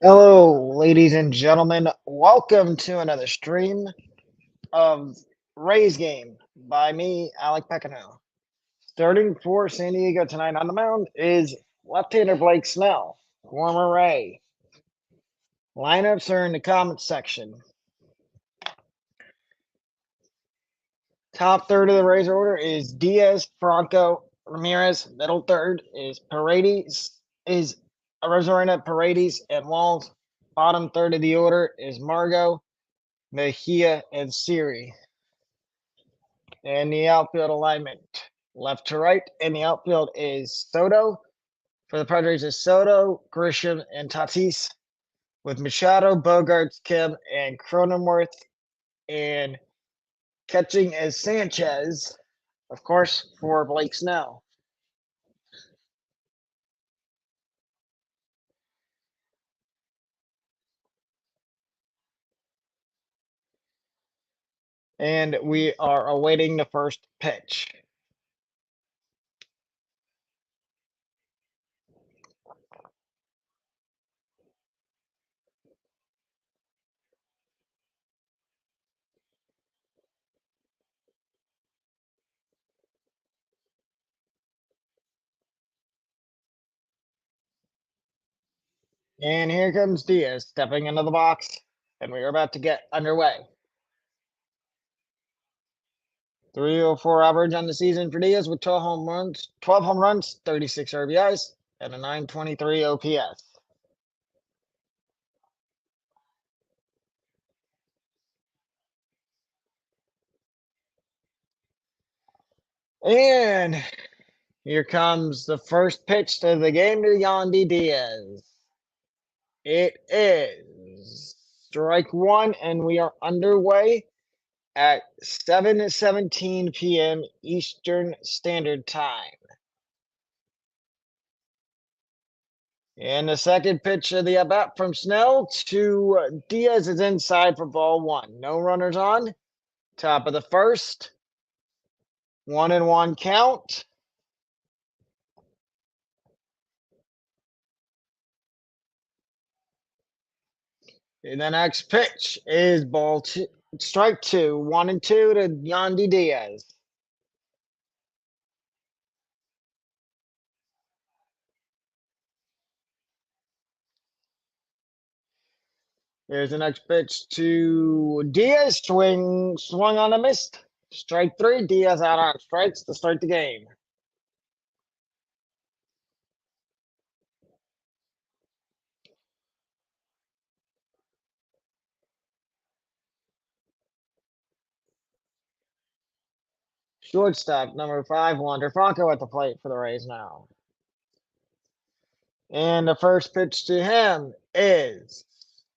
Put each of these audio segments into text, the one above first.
Hello, ladies and gentlemen. Welcome to another stream of Rays Game by me, Alec Pecano. Starting for San Diego tonight on the mound is left-hander Blake Snell, former Ray. Lineups are in the comments section. Top third of the Rays order is Diaz, Franco, Ramirez. Middle third is Rosarena, Paredes, and Walls. Bottom third of the order is Margot, Mejia, and Siri. And the outfield alignment, left to right. And the outfield is Soto. For the Padres is Soto, Grisham, and Tatis. With Machado, Bogarts, Kim, and Cronenworth. And catching is Sanchez, of course, for Blake Snell. And we are awaiting the first pitch. And here comes Diaz stepping into the box. And we are about to get underway. 304 average on the season for Diaz with 12 home runs, 36 RBIs, and a 923 OPS. And here comes the first pitch to the game to Yandy Diaz. It is strike one, and we are underway at 7:17 p.m. Eastern Standard Time. And the second pitch of the at-bat from Snell to Diaz is inside for ball one. No runners on. Top of the first. 1-1 count. And the next pitch is ball two, strike two, 1-2 to Yandy Diaz. Here's the next pitch to Diaz. Swung on a missed. Strike three. Diaz out on strikes to start the game. Shortstop number 5, Wander Franco at the plate for the Rays now. And the first pitch to him is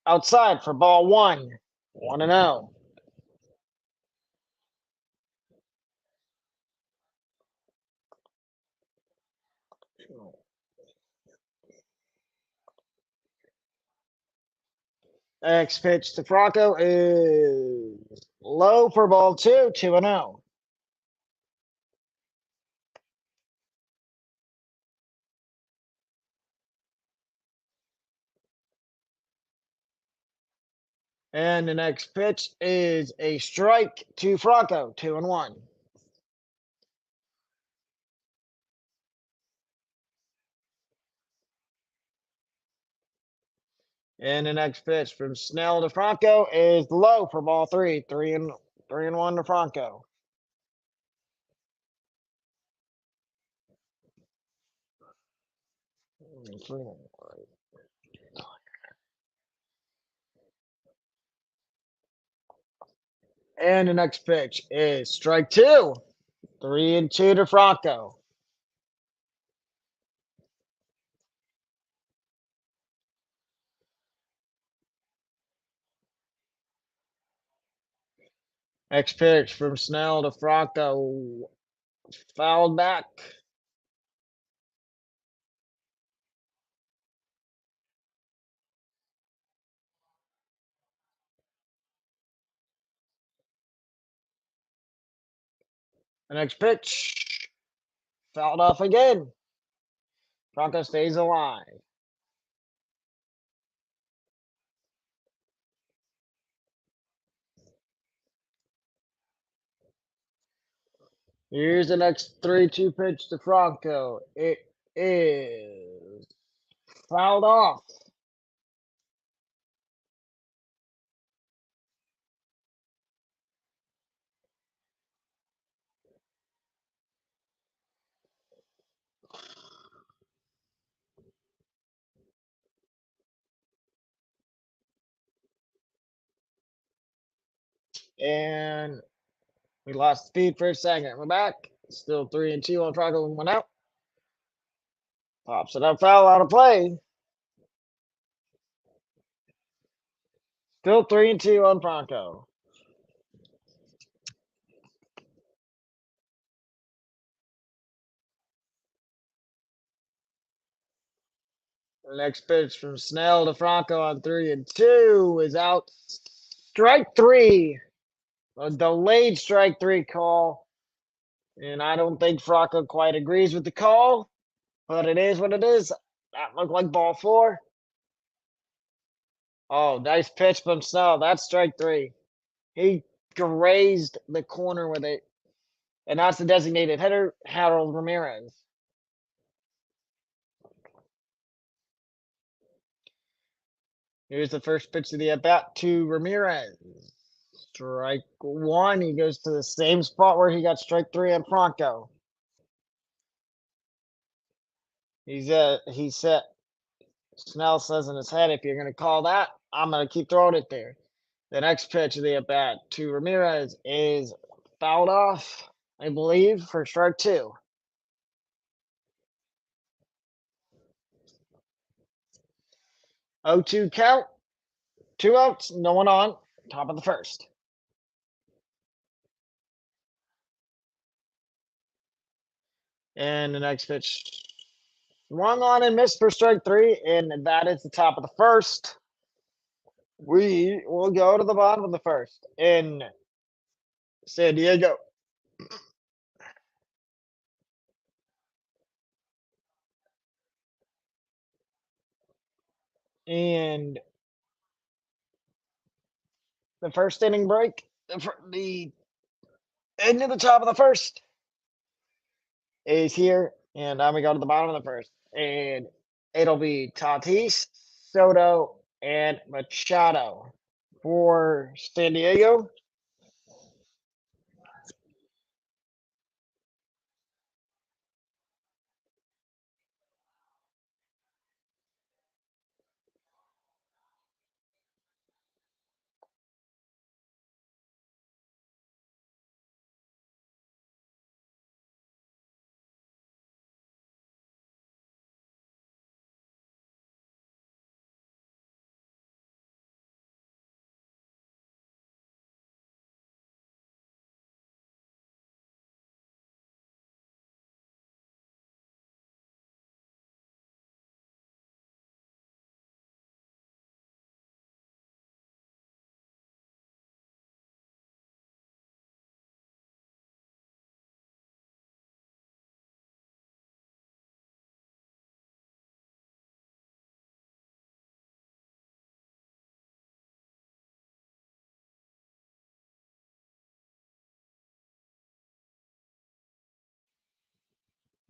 outside for ball one. 1-0. Next pitch to Franco is low for ball two, 2-0. And the next pitch is a strike to Franco, 2-1. And the next pitch from Snell to Franco is low for ball three, 3-1 to Franco. And the next pitch is strike two, 3-2 to Franco. Next pitch from Snell to Franco, fouled back. The next pitch, fouled off again. Franco stays alive. Here's the next 3-2 pitch to Franco. It is fouled off. And we lost speed for a second. We're back. Still 3-2 on Franco and 1 out. Pops it up, foul out of play. Still 3-2 on Franco. The next pitch from Snell to Franco on 3-2 is out. Strike three. A delayed strike three call. And I don't think Franco quite agrees with the call, but it is what it is. That looked like ball four. Oh, nice pitch from Snell. That's strike three. He grazed the corner with it. And that's the designated hitter, Harold Ramirez. Here's the first pitch of the at bat to Ramirez. Strike one. He goes to the same spot where he got strike three on Franco. He said, Snell says in his head, if you're going to call that, I'm going to keep throwing it there. The next pitch of the at bat to Ramirez is fouled off, I believe, for strike two. 0-2 count, 2 outs, no one on, top of the first. And the next pitch, swung on and missed for strike three, and that is the top of the first. We will go to the bottom of the first in San Diego. And the first inning break, the end of the top of the first is here. And now we go to the bottom of the first. And it'll be Tatis, Soto, and Machado for San Diego.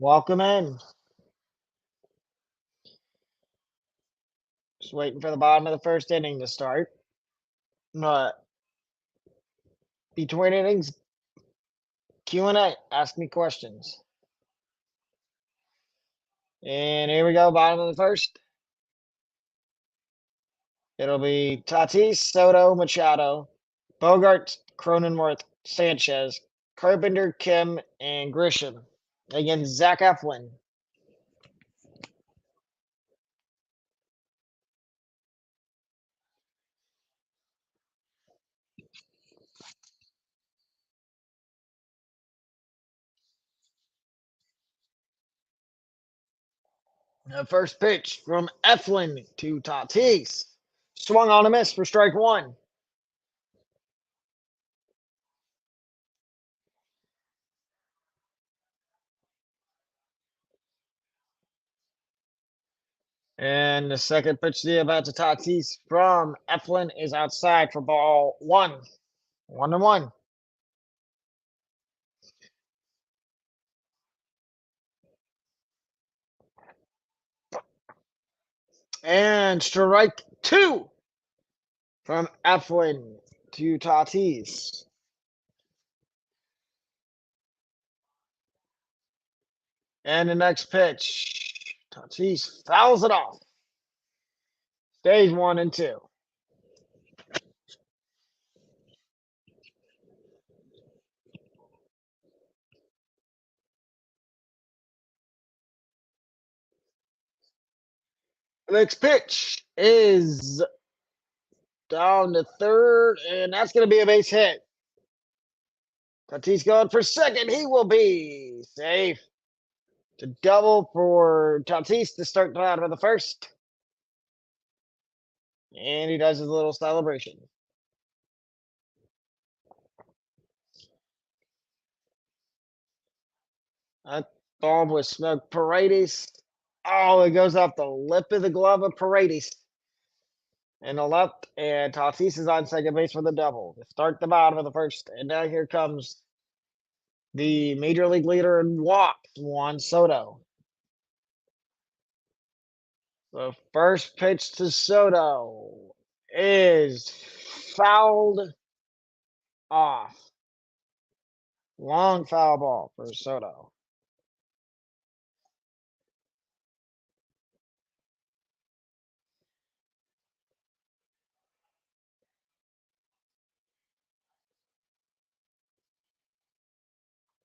Welcome in. Just waiting for the bottom of the first inning to start. Between innings, Q&A. Ask me questions. And here we go, bottom of the first. It'll be Tatis, Soto, Machado, Bogart, Cronenworth, Sanchez, Carpenter, Kim, and Grisham against Zach Eflin. The first pitch from Eflin to Tatis. Swung on a miss for strike one. And the second pitch about to Tatis from Eflin is outside for ball one. 1-1. And strike two from Eflin to Tatis. And the next pitch, Tatis fouls it off. Stage 1-2. The next pitch is down to third, and that's going to be a base hit. Tatis going for second. He will be safe. To double for Tatis to start the bottom of the first. And he does his little celebration. That ball was smoked. Paredes. Oh, it goes off the lip of the glove of Paredes. In the left, and Tatis is on second base for the double to start the bottom of the first. And now here comes the major league leader in walks, Juan Soto. The first pitch to Soto is fouled off. Long foul ball for Soto.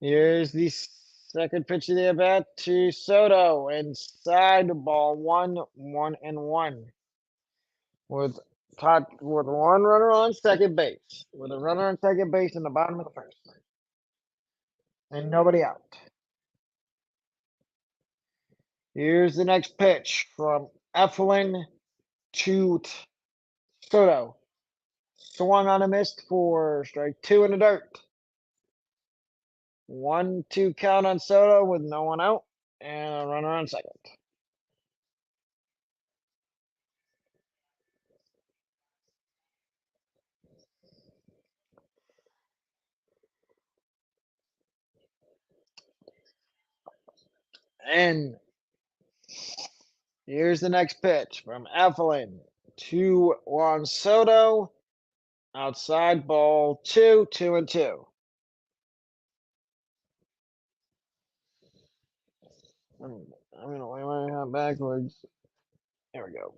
Here's the second pitch of the at bat to Soto. Inside the ball, 1-1. With with one runner on second base. With a runner on second base in the bottom of the first. And nobody out. Here's the next pitch from Eflin to Soto. Swung on a missed for strike two in the dirt. 1-2 count on Soto with no one out and a runner on second. And here's the next pitch from Eflin to Juan Soto. Outside ball 2-2. I'm gonna lay my hand backwards. There we go.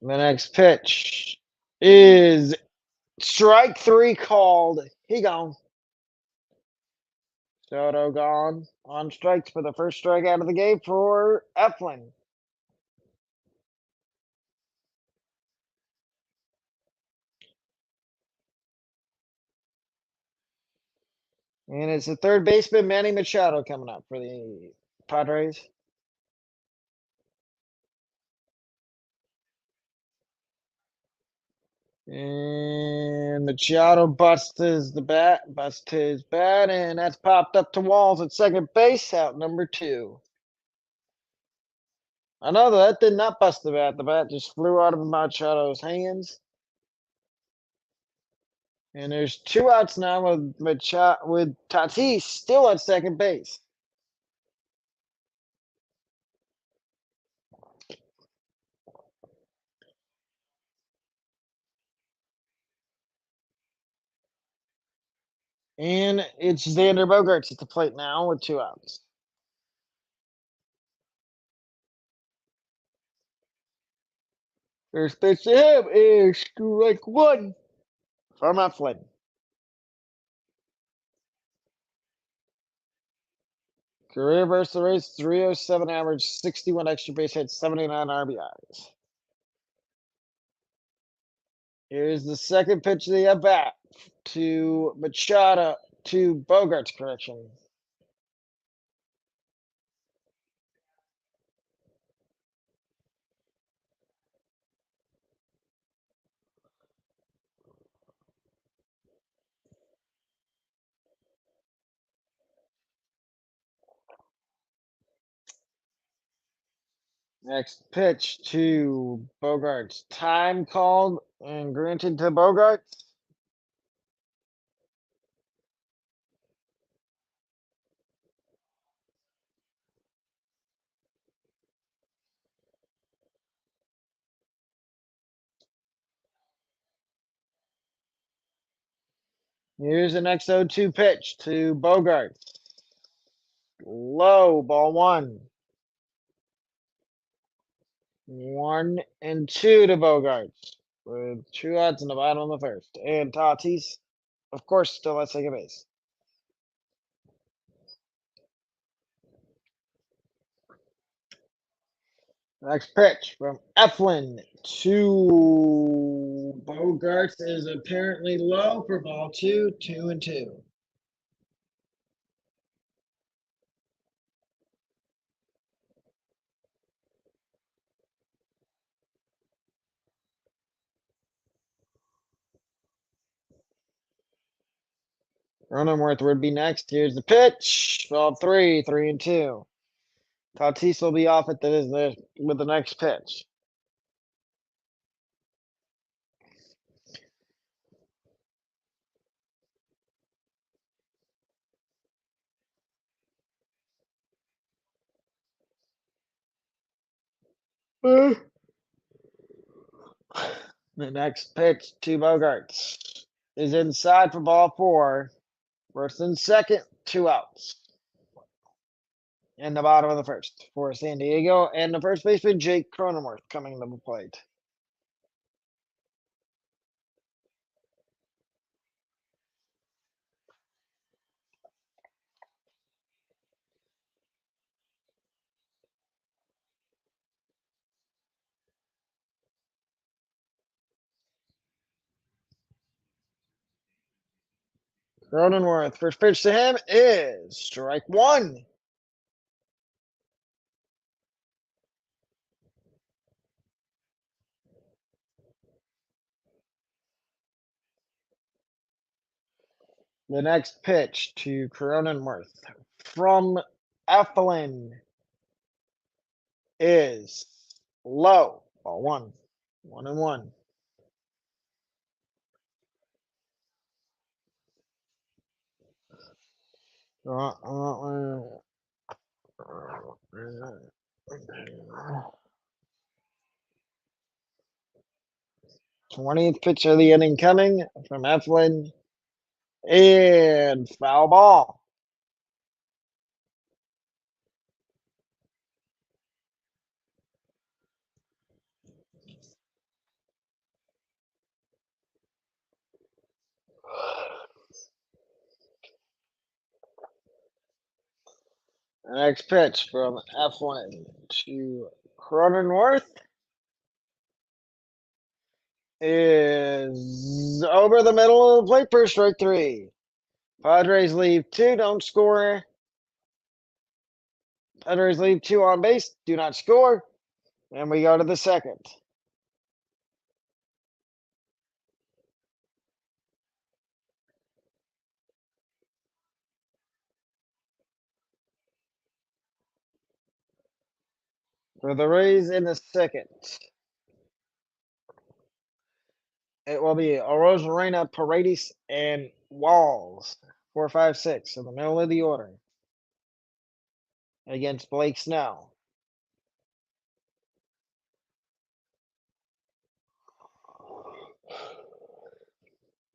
The next pitch is strike three called. He gone. Soto gone on strikes for the first strike out of the game for Eflin. And it's the third baseman, Manny Machado, coming up for the Padres. And Machado busts his bat, and that's popped up to Walls at second base, out number two. I know that did not bust the bat. The bat just flew out of Machado's hands. And there's two outs now with Tatis still at second base. And it's Xander Bogaerts at the plate now with two outs. First pitch to him is strike one from Eflin. Career versus the race, 307 average, 61 extra base hits, 79 RBIs. Here's the second pitch of the at bat to Machado, to Bogaerts, correction. Next pitch to Bogaerts. Time called and granted to Bogaerts. Here's the next 0-2 pitch to Bogart. Low, ball one. 1-2 to Bogart. With 2 outs in the bottom of the first. And Tatis, of course, still at second base. Next pitch from Eflin to Bogarts is apparently low for ball two, 2-2. Cronenworth would be next. Here's the pitch. Ball three, 3-2. Tatis will be off at with the next pitch. The next pitch to Bogarts is inside for ball four. First and second, 2 outs. In the bottom of the first for San Diego, and the first baseman, Jake Cronenworth, coming to the plate. Cronenworth, first pitch to him is strike one. The next pitch to Cronenworth from Eflin is low. Ball one. 1-1. Uh, 20th pitch of the inning coming from Eflin. And foul ball. The next pitch from Eflin to Cronenworth is over the middle of the plate for strike three. Padres leave two, don't score. Padres leave two on base, do not score. And we go to the second. For the Rays in the second, it will be Arozarena, Paredes, and Walls. 4, 5, 6 in the middle of the order against Blake Snell.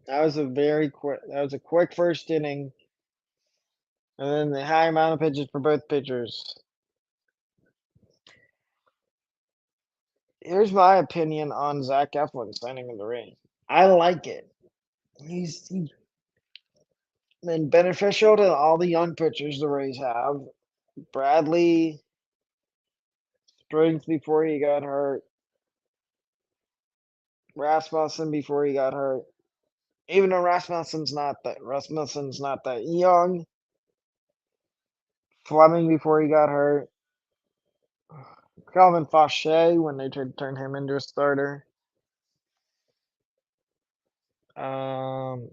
That was a quick first inning. And then the high amount of pitches for both pitchers. Here's my opinion on Zach Eflin signing with the Rays. I like it. He's been beneficial to all the young pitchers the Rays have. Bradley, Springs before he got hurt. Rasmussen before he got hurt. Even though Rasmussen's not that young. Fleming before he got hurt. Calvin Fauché when they tried to turn him into a starter. Um,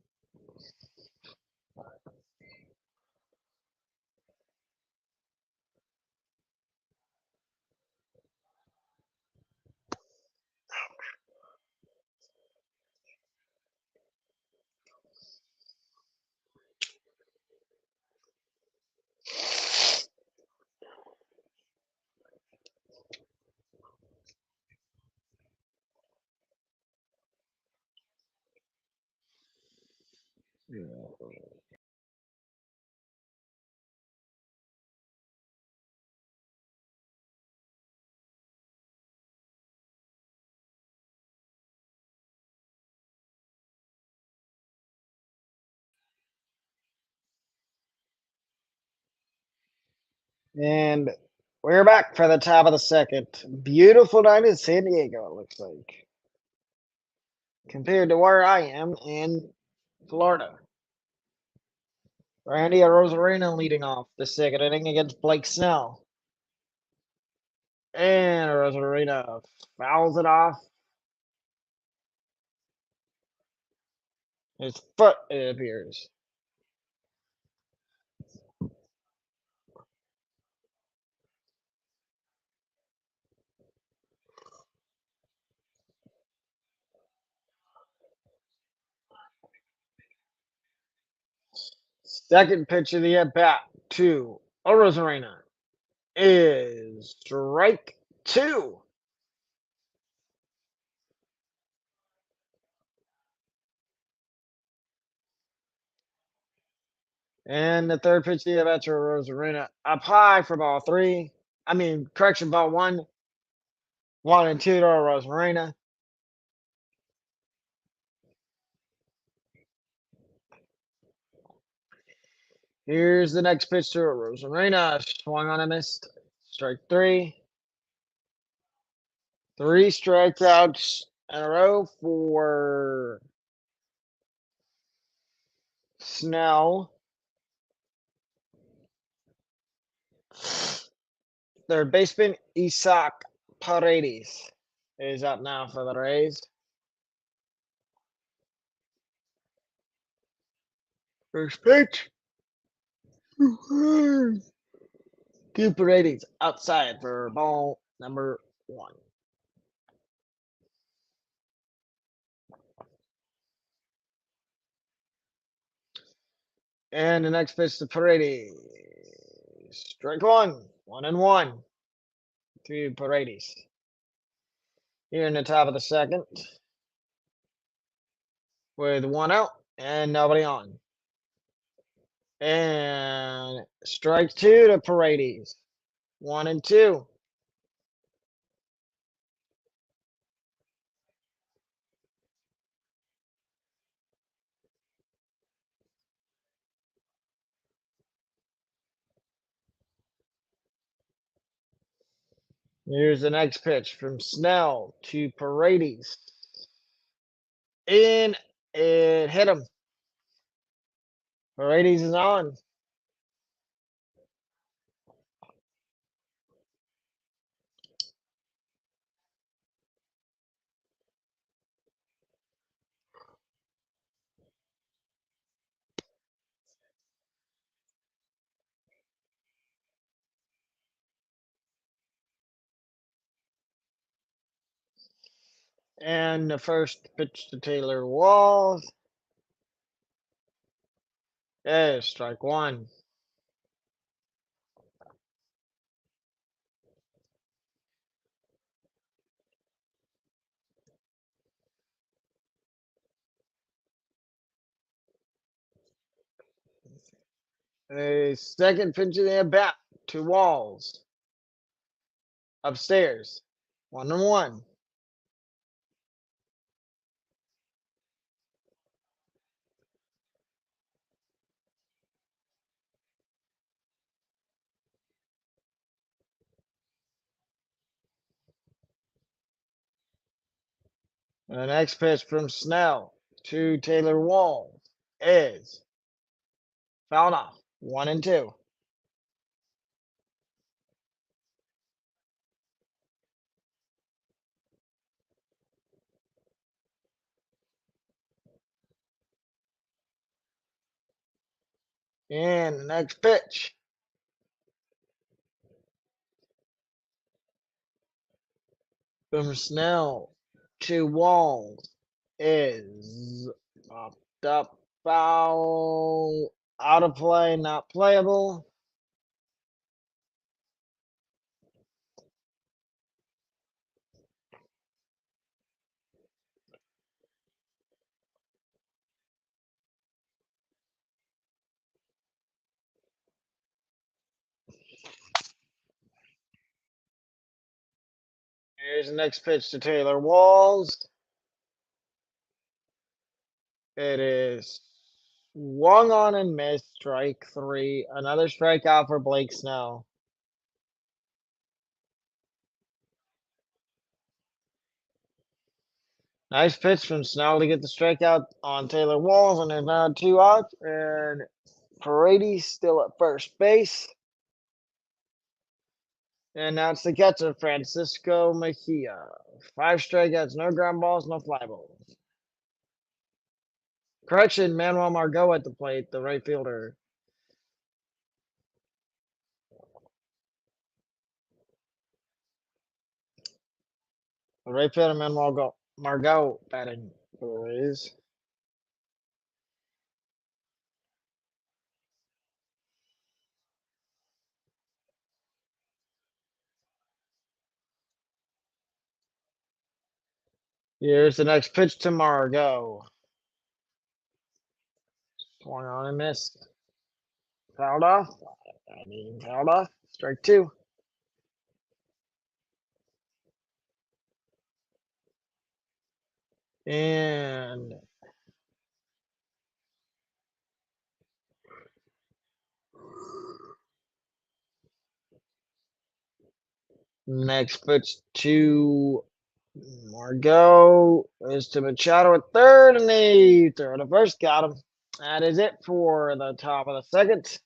And we're back for the top of the second. Beautiful night in San Diego, it looks like, compared to where I am in Florida. Randy Rosarena leading off the second inning against Blake Snell. And Rosarena fouls it off. His foot, it appears. Second pitch of the at bat to Rosarena is strike two. And the third pitch of the at bat to Rosarena up high for ball three. I mean, correction, ball one. 1-2 to Rosarena. Here's the next pitch to Rosarena. Swung on a missed. Strike three. Three strikeouts in a row for Snell. Third baseman Isaac Paredes is up now for the Rays. First pitch. To Paredes outside for ball number one. And the next pitch to Paredes. Strike one. 1-1 to Paredes. Here in the top of the second. With one out and nobody on. And strike two to Paredes. 1-2. Here's the next pitch from Snell to Paredes. And it hit him. Paredes is on. And the first pitch to Taylor Walls is strike one. A second pitch of the at bat to Walls. Upstairs. 1-1. And the next pitch from Snell to Taylor Walls is fouled off. 1-2. And the next pitch from Snell to Walls is popped up, foul, out of play, not playable. Here's the next pitch to Taylor Walls. It is swung on and missed, strike three. Another strikeout for Blake Snell. Nice pitch from Snell to get the strikeout on Taylor Walls, and there's now 2 outs. And Paredes still at first base. And now it's the catcher, Francisco Mejia. 5 strikeouts, no ground balls, no fly balls. Correction, Manuel Margot at the plate, the right fielder. The right fielder, Margot batting for the Rays. Here's the next pitch to Margot. Swung on and missed. Fouled off. Fouled off. Strike two. And next pitch to Margot is to Machado at third, and they throw to first. Got him. That is it for the top of the second.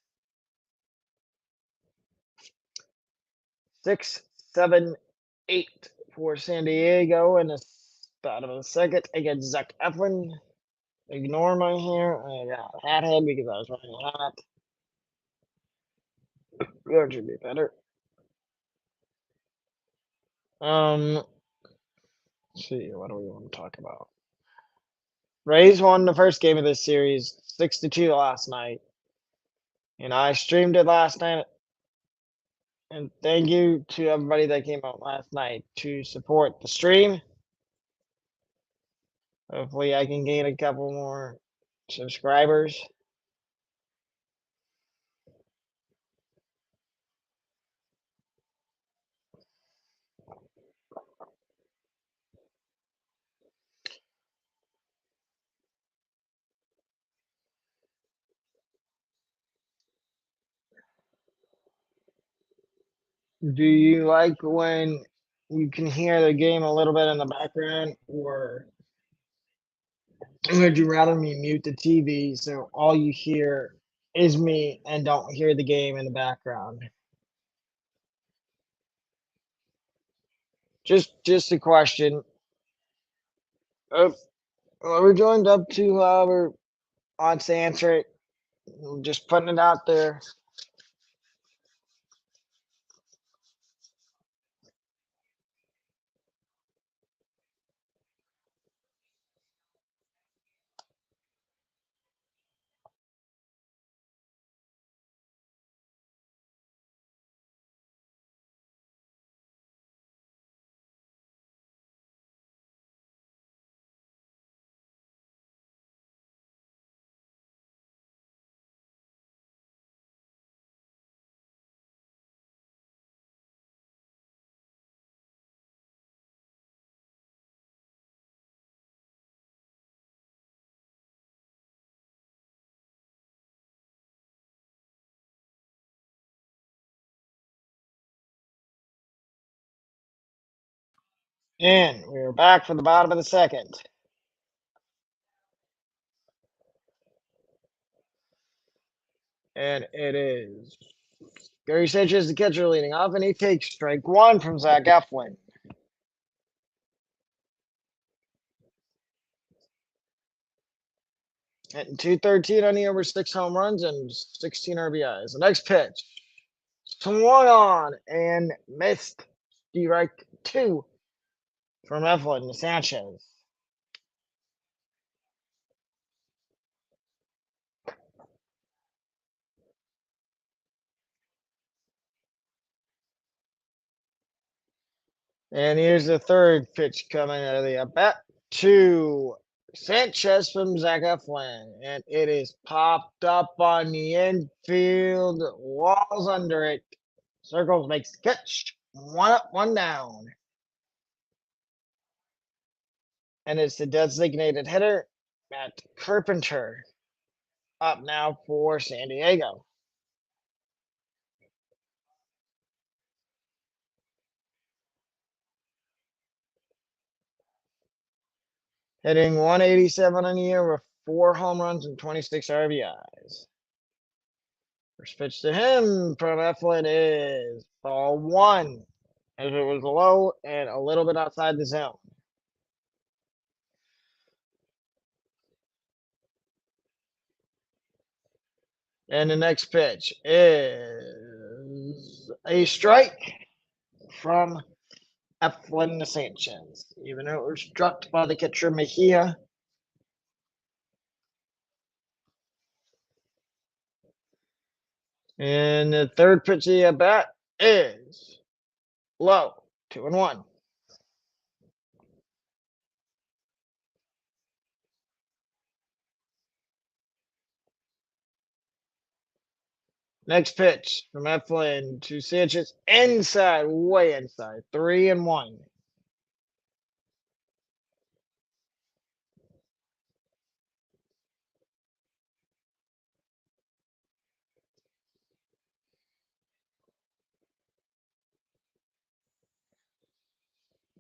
6, 7, 8 for San Diego in the bottom of the second against Zach Eflin. Ignore my hair. I got a hat head because I was wearing a hat. That should be better. Let's see, what do we want to talk about? Rays won the first game of this series 6-2 last night. And I streamed it last night. And thank you to everybody that came out last night to support the stream. Hopefully I can gain a couple more subscribers. Do you like when you can hear the game a little bit in the background, or would you rather me mute the TV so all you hear is me and don't hear the game in the background? Just a question. Oh, we're joined up to whoever wants to answer it. I'm just putting it out there. And we're back for the bottom of the second. And it is Gary Sanchez, the catcher, leading off, and he takes strike one from Zach Eflin. Hitting 213 on the over 6 home runs and 16 RBIs. The next pitch swung on and missed. Strike two from Eflin to Sanchez. And here's the third pitch coming out of the at bat to Sanchez from Zach Eflin. And it is popped up on the infield, Walls under it. Circles makes the catch. One up, one down. and it's the designated hitter, Matt Carpenter, up now for San Diego. Hitting 187 on the year with 4 home runs and 26 RBIs. First pitch to him from Eflin is ball 1, as it was low and a little bit outside the zone. And the next pitch is a strike from Eflin Sanchez, even though it was struck by the catcher Mejia. And the third pitch of the at bat is low, 2-1. Next pitch from Eflin to Sanchez, inside, way inside, 3-1.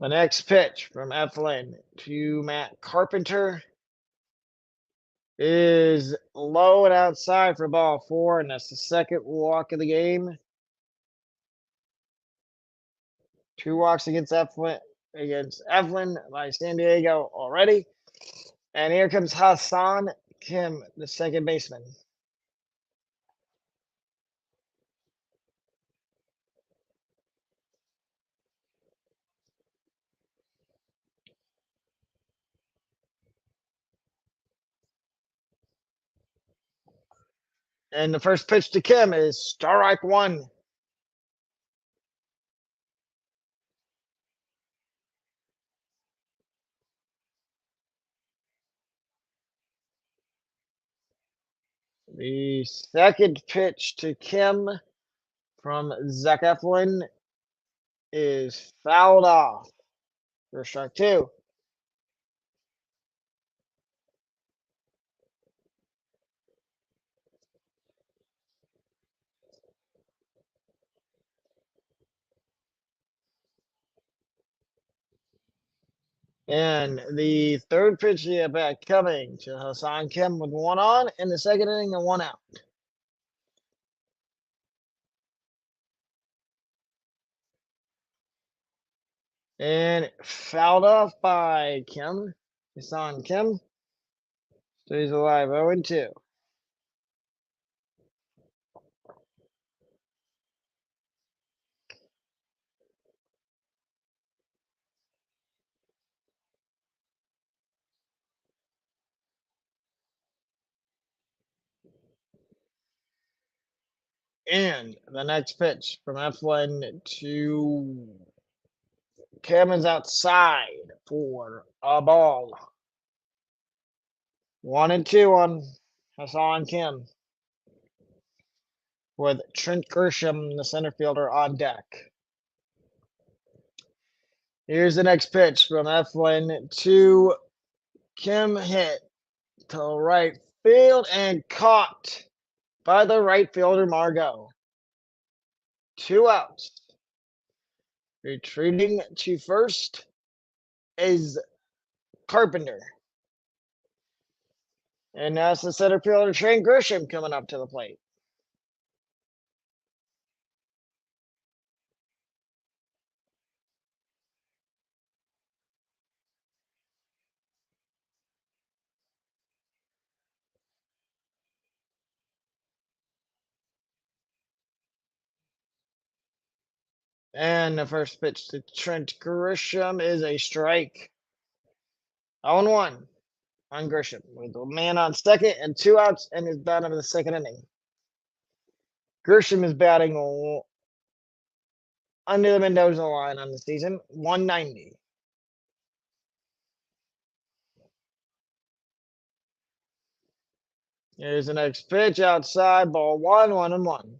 The next pitch from Eflin to Matt Carpenter is low and outside for ball 4, and that's the second walk of the game. 2 walks against Eflin by San Diego already. And here comes Hassan Kim, the second baseman. And the first pitch to Kim is strike 1. The second pitch to Kim from Zach Eflin is fouled off for strike 2. And the third pitch of the at bat coming to Hassan Kim with 1 on in the second inning and 1 out. And fouled off by Kim, Hassan Kim. So he's alive 0-2. And the next pitch from Eflin to Kim is outside for a ball. 1-2 on Hassan Kim, with Trent Grisham, the center fielder, on deck. Here's the next pitch from Eflin to Kim, hit to right field and caught by the right fielder Margot. 2 outs. Retreating to first is Carpenter. And that's the center fielder Trent Grisham coming up to the plate. And the first pitch to Trent Grisham is a strike. 0-1 on Grisham, with a man on second and 2 outs and is done of the second inning. Grisham is batting under the Mendoza line on the season, 190. Here's the next pitch outside, ball 1, 1-1.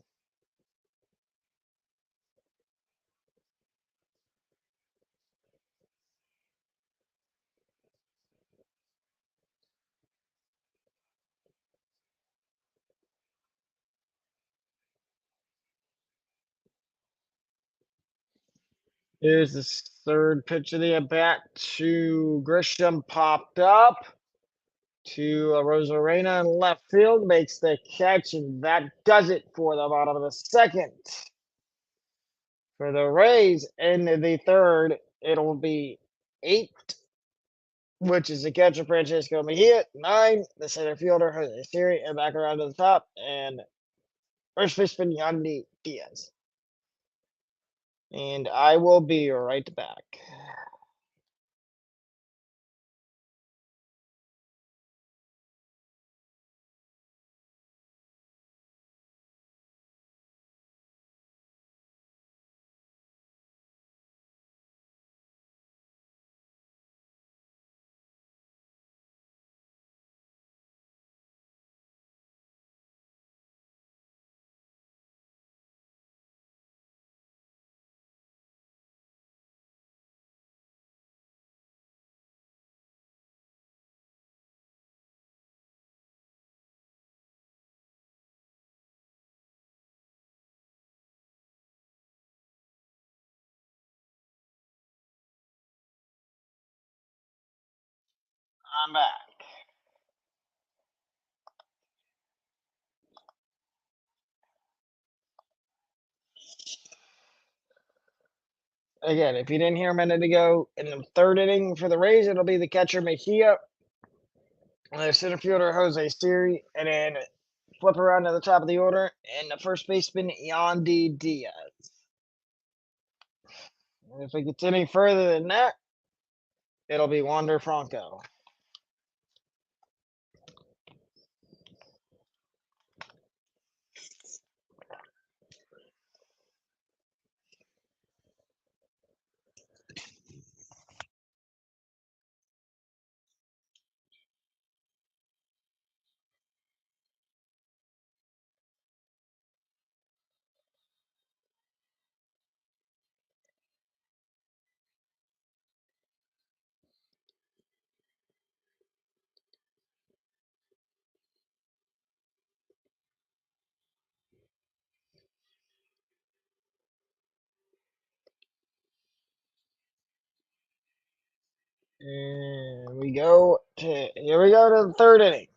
Here's the third pitch of the at bat to Grisham, popped up to Rosarena in left field, makes the catch, and that does it for the bottom of the second. For the Rays in the third, it'll be 8, which is the catcher Francisco Mejia, 9, the center fielder Jose Siri, and back around to the top, and first baseman Yandy Diaz. And I will be right back. I'm back. Again, if you didn't hear a minute ago, in the third inning for the Rays, it'll be the catcher Mejia, and the center fielder Jose Siri, and then flip around to the top of the order, and the first baseman Yandy Diaz. And if it gets any further than that, it'll be Wander Franco. And we go to here we go to the third inning.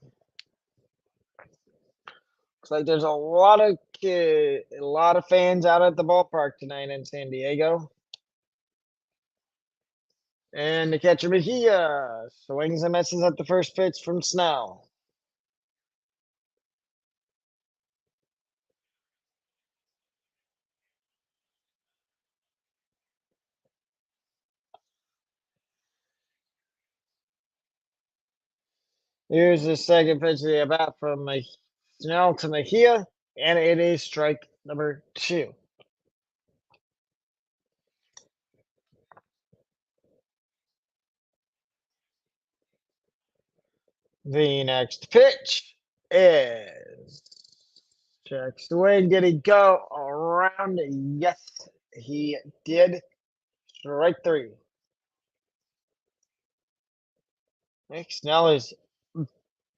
Looks like there's a lot of fans out at the ballpark tonight in San Diego. And the catcher Mejia swings and misses at the first pitch from Snell. Here's the second pitch of the at bat from Snell to Mejia, and it is strike number 2. The next pitch is check swing. Did he go around? Yes, he did. Strike 3. Nick Snell is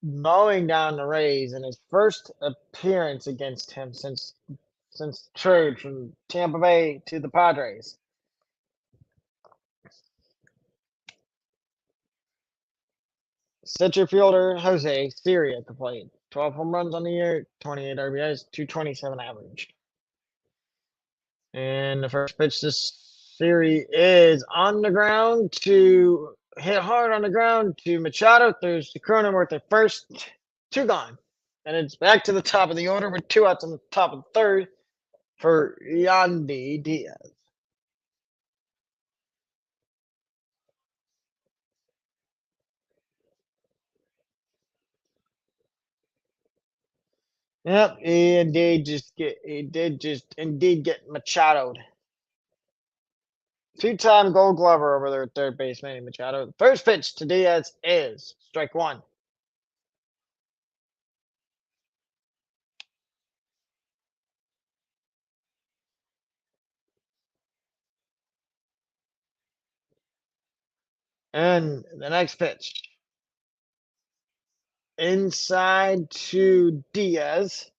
mowing down the Rays in his first appearance against him since trade from Tampa Bay to the Padres. Center fielder Jose Siri at the plate. 12 home runs on the year, 28 RBIs, 227 average. And the first pitch this Siri is on the ground to hit hard on the ground to Machado. Throws to Cronenworth at first. 2 gone. And it's back to the top of the order with 2 outs on the top of the third for Yandy Diaz. Yep, he did just indeed get Machado'd. 2-time Gold Glover over there at third base, Manny Machado. First pitch to Diaz is strike 1. And the next pitch inside to Diaz.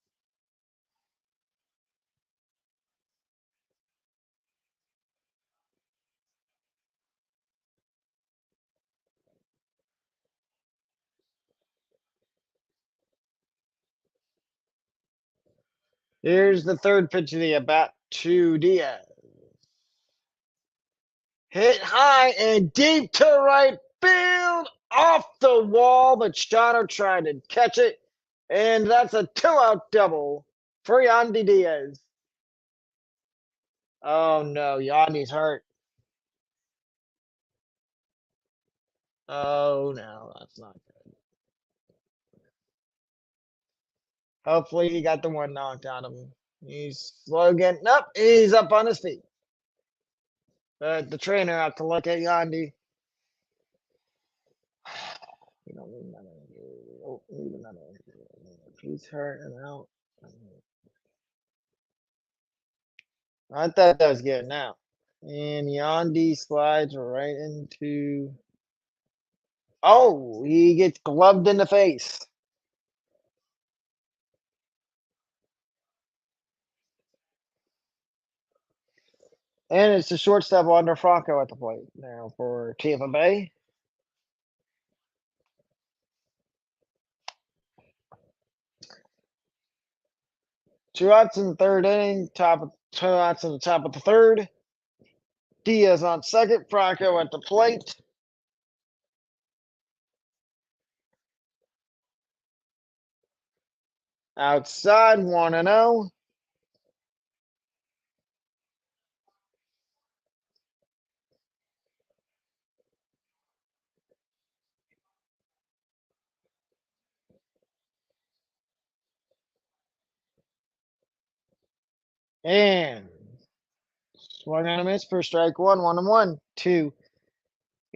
Here's the third pitch of the at bat to Diaz. Hit high and deep to right field, off the wall. Machado tried to catch it, and that's a two-out double for Yandy Diaz. Oh no, Yandy's hurt. Oh no, that's not good. Hopefully he got the one knocked out of him. He's slow getting up. He's up on his feet. But the trainer have to look at Yandy. We don't need another injury. Oh, we need another injury. If he's hurt and out. I thought that was getting out. And Yandy slides right into. Oh, he gets gloved in the face. And it's the shortstop Wander Franco at the plate now for Tampa Bay. Two outs in the third inning, two outs in the top of the third. Diaz on second, Franco at the plate. Outside, 1-0. And swung on a miss for strike one, 1-1 to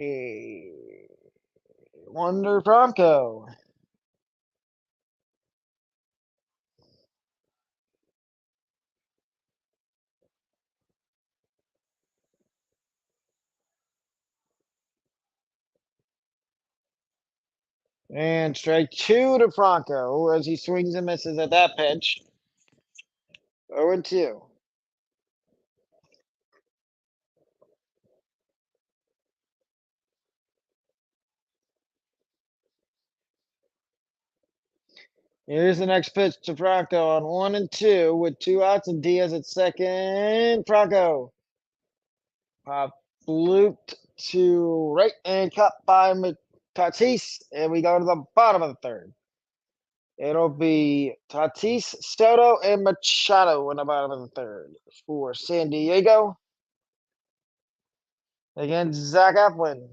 a Wander Franco. And strike two to Franco as he swings and misses at that pitch. 0-2. Here's the next pitch to Franco on 1-2 with two outs and Diaz at second. Franco looped to right and cut by Tatis, and we go to the bottom of the third. It'll be Tatis, Soto, and Machado in the bottom of the third for San Diego against Zach Eflin.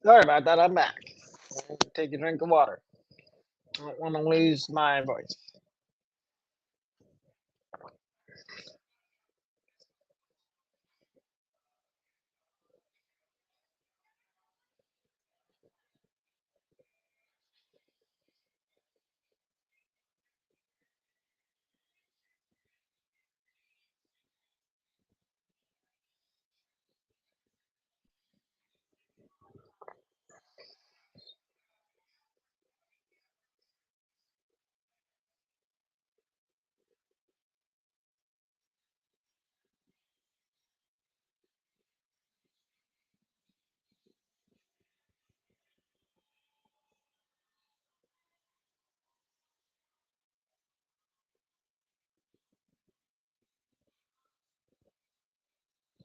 Sorry about that. I'm back. Take a drink of water. I don't want to lose my voice.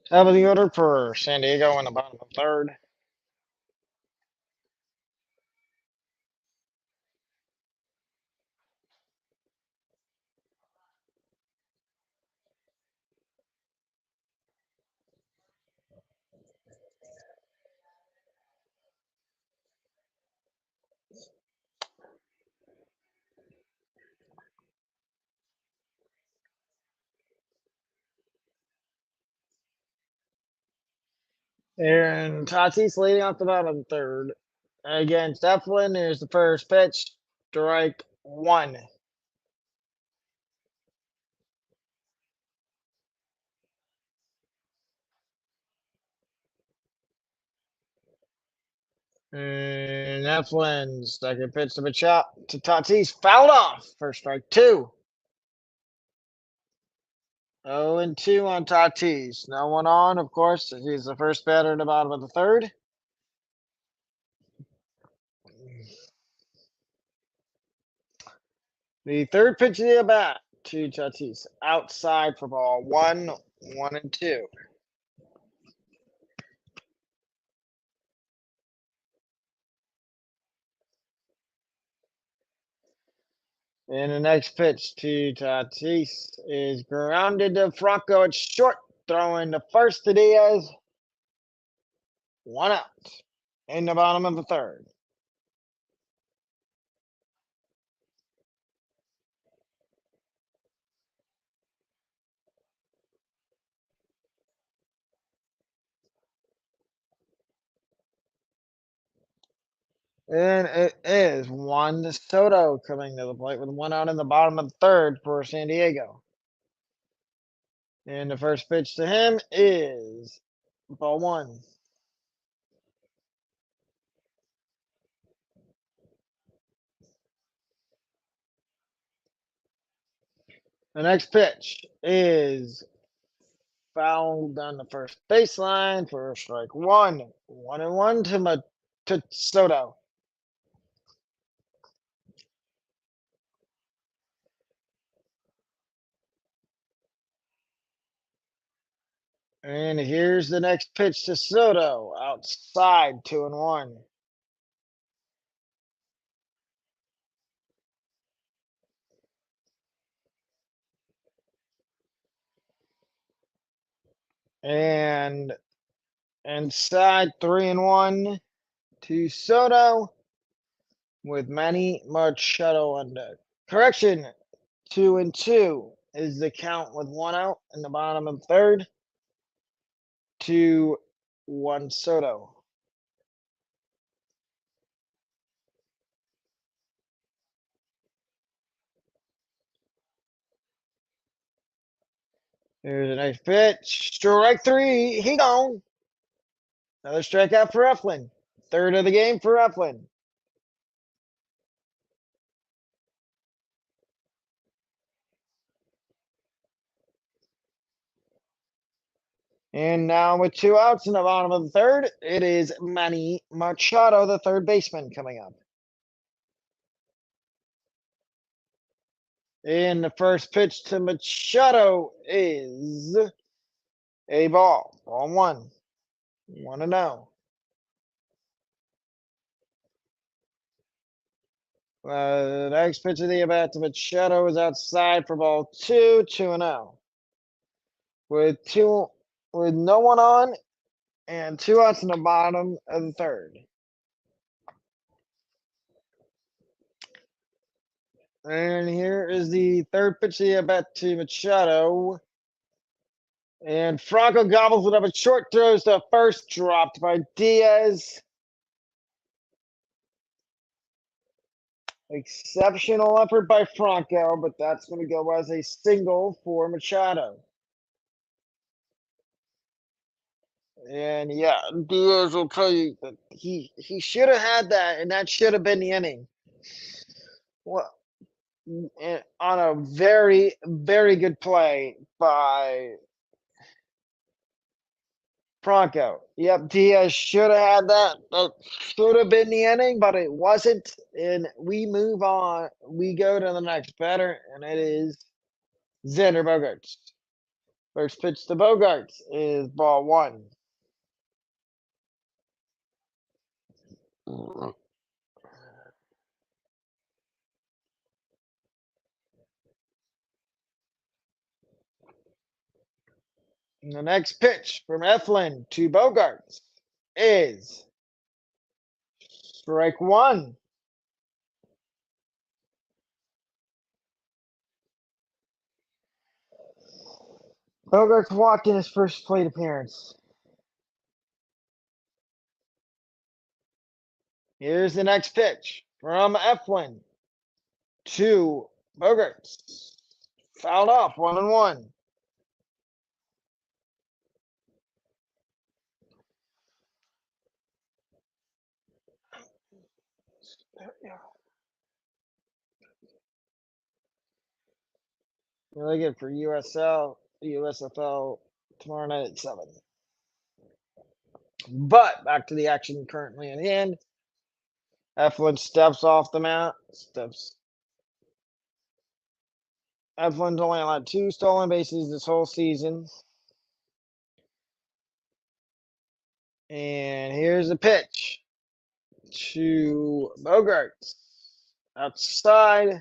Top of the order for San Diego in the bottom of the third. And Tatis leading off the bottom third against Eflin. Here's the first pitch, strike one. And Eflin's second pitch to to Tatis, fouled off for strike two. 0-2 on Tatis. No one on, of course. He's the first batter in the bottom of the third. The third pitch of the bat to Tatis, outside for ball one, 1-2. And the next pitch to Tatis is grounded to Franco at short, throwing the first to Diaz. One out in the bottom of the third. And it is Juan Soto coming to the plate with one out in the bottom of the third for San Diego. And the first pitch to him is ball one. The next pitch is fouled down the first baseline for strike one. 1-1 to Soto. And here's the next pitch to Soto, outside 2-1. And inside 3-1 to Soto with Manny Machado under. Correction, 2-2 is the count with one out in the bottom of the third. 2-1 Soto. Here's the next pitch. Strike three. He gone. Another strikeout for Eflin. Third of the game for Eflin. And now with two outs in the bottom of the third, it is Manny Machado, the third baseman, coming up. And the first pitch to Machado is a ball. Ball one. 1-0. The next pitch of the at bat to Machado is outside for ball two, 2-0. With two, with no one on and two outs in the bottom of the third. And here is the third pitch of the at bat to Machado. And Franco gobbles it up at short, throws to first, dropped by Diaz. Exceptional effort by Franco, but that's going to go as a single for Machado. And yeah, Diaz will tell you that he should have had that, and that should have been the inning. Well, on a very, very good play by Franco. Yep, Diaz should have had that. That should have been the inning, but it wasn't. And we move on. We go to the next batter, and it is Xander Bogaerts. First pitch to Bogaerts is ball one. And the next pitch from Eflin to Bogaerts is strike one. Bogaerts walked in his first plate appearance. Here's the next pitch from Eflin to Bogarts. Fouled off, 1-1. Really good for USFL tomorrow night at 7. But back to the action currently in hand. Eflin steps off the mound. Eflin's only allowed 2 stolen bases this whole season. And here's the pitch to Bogarts. Outside,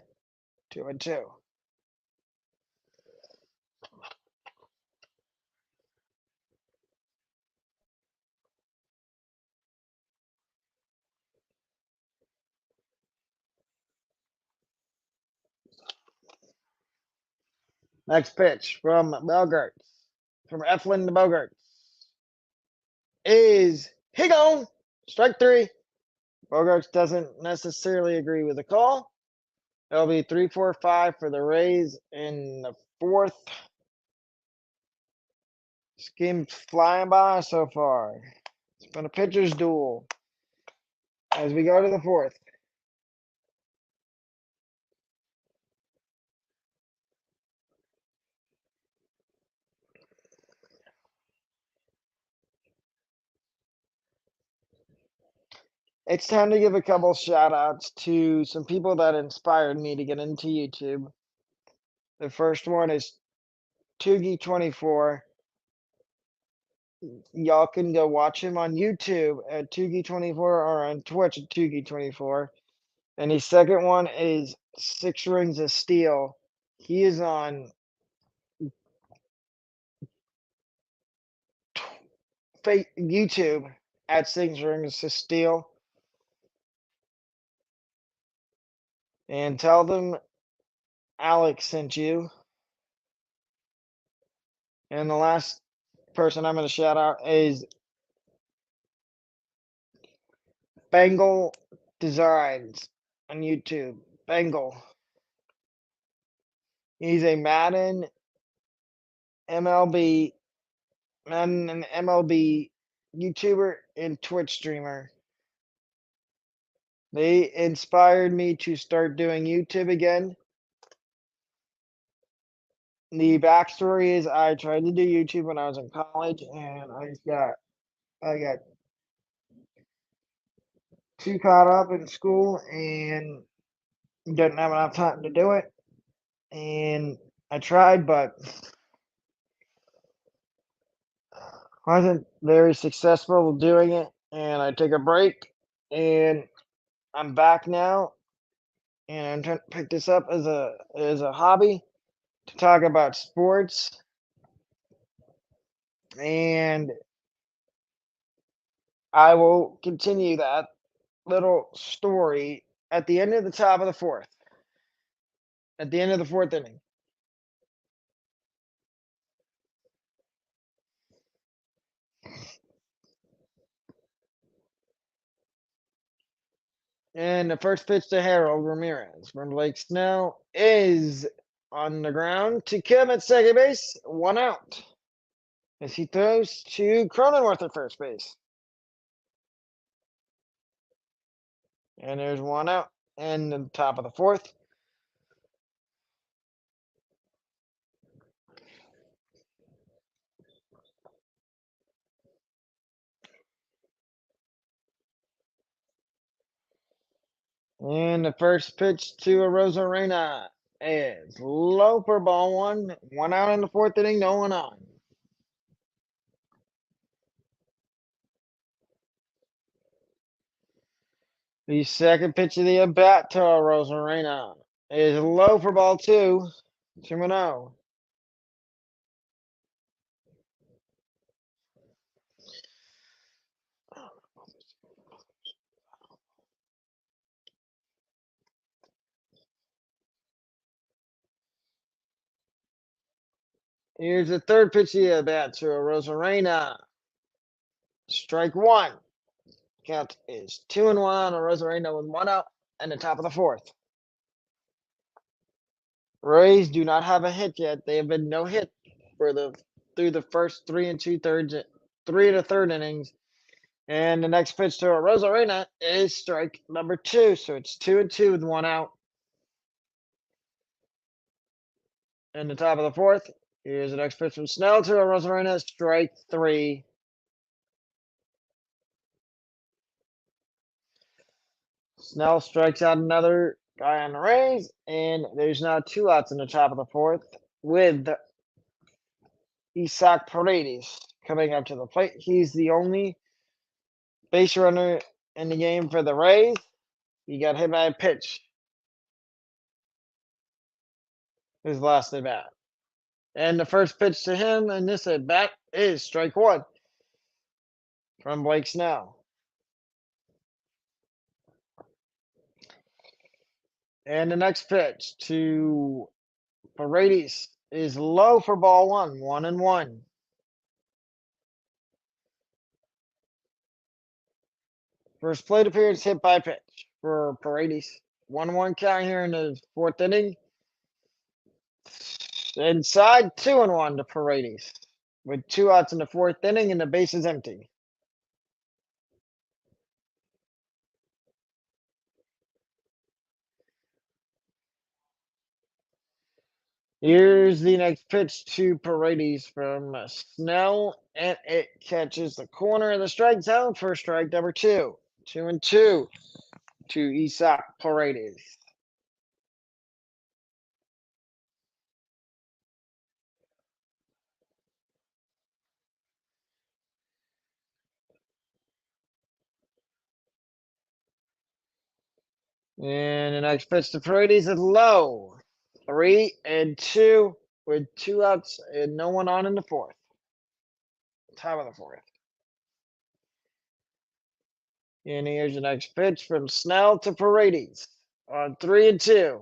2-2. Next pitch from Bogarts, from Eflin to Bogarts, is he gone? Strike 3. Bogarts doesn't necessarily agree with the call. It'll be 3-4-5 for the Rays in the 4th. Scheme flying by so far. It's been a pitcher's duel as we go to the 4th. It's time to give a couple shout outs to some people that inspired me to get into YouTube. The first one is Toogie24. Y'all can go watch him on YouTube at Toogie24 or on Twitch at Toogie24. And the second one is Six Rings of Steel. He is on YouTube at Six Rings of Steel. And tell them Alex sent you. And the last person I'm going to shout out is Bengal Designs on YouTube. Bengal. He's a MLB, Madden and MLB YouTuber and Twitch streamer. They inspired me to start doing YouTube again. The backstory is I tried to do YouTube when I was in college and I got too caught up in school and didn't have enough time to do it. And I tried, but wasn't very successful doing it. And I took a break and I'm back now. And I'm trying to pick this up as a hobby to talk about sports. And I will continue that little story at the end of the top of the 4th. At the end of the 4th inning. And the first pitch to Harold Ramirez from Blake Snell is on the ground to Kim at second base, 1 out. As he throws to Cronenworth at first base. And there's 1 out in the top of the 4th. And the first pitch to Rosarena is low for ball 1 out in the 4th inning, no one on. The second pitch of the at bat to Rosarena is low for ball 2-0. Here's the third pitch of the at bat to Rosarena. Strike 1. Count is 2-1 on Rosarena with 1 out and the top of the 4th. Rays do not have a hit yet. They have been no hit through the first 3 and a third innings. And the next pitch to Rosarena is strike number 2. So it's 2-2 with 1 out. In the top of the 4th, here's the next pitch from Snell to Rosarena, strike 3. Snell strikes out another guy on the Rays, and there's now 2 outs in the top of the 4th with Isaac Paredes coming up to the plate. He's the only base runner in the game for the Rays. He got hit by a pitch his last at bat. And the first pitch to him in this at bat is strike 1 from Blake Snell. And the next pitch to Paredes is low for ball 1, 1-1. First plate appearance hit by pitch for Paredes. 1-1 count here in the 4th inning. Inside 2-1 to Paredes with 2 outs in the 4th inning and the base is empty. Here's the next pitch to Paredes from Snell, and it catches the corner of the strike zone for strike number 2. 2-2 to Isaac Paredes. And the next pitch to Paredes is low. 3-2 with 2 outs and no one on in the 4th. Top of the 4th. And here's the next pitch from Snell to Paredes on 3-2.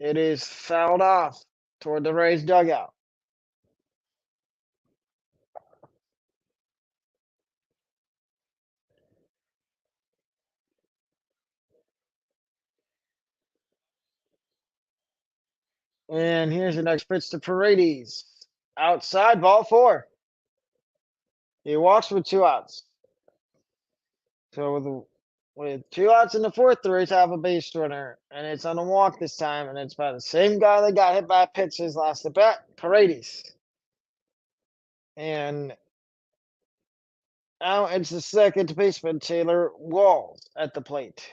It is fouled off toward the Rays dugout. And here's the next pitch to Paredes. Outside, ball 4. He walks with 2 outs. So with 2 outs in the 4th, the Rays have a base runner, and it's on a walk this time, and it's by the same guy that got hit by a pitch his last at bat, Paredes. And now it's the second baseman, Taylor Walls, at the plate.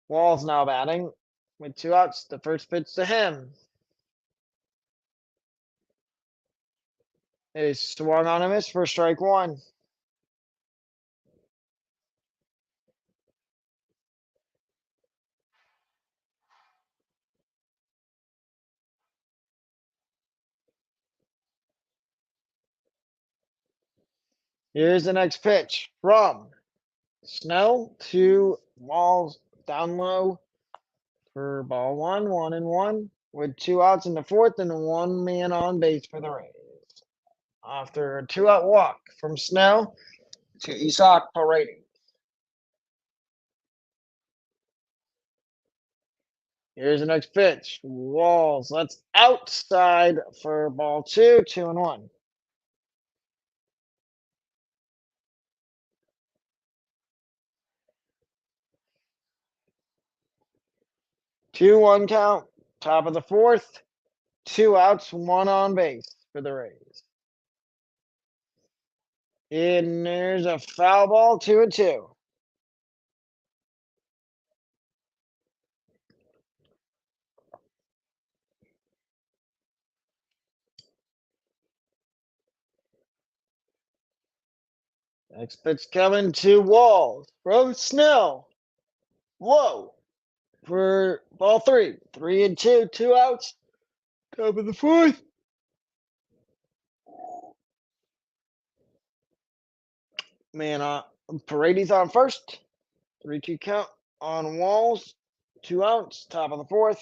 Walls now batting with 2 outs. The first pitch to him is swung on a miss for strike 1. Here's the next pitch from Snell to Walls down low for ball 1, 1-1 with 2 outs in the 4th and 1 man on base for the Rays. After a 2-out walk from Snell to Isaac Paredes. Here's the next pitch. Walls. That's outside for ball 2, 2-1. 2-1 count. Top of the 4th. 2 outs, 1 on base for the Rays. And there's a foul ball, 2-2. Next pitch coming to Walls from Snell. Whoa. For ball 3. 3-2, 2 outs. Top of the 4th. Man, Paredes on first. 3-2 count on Walls. 2 outs. Top of the 4th.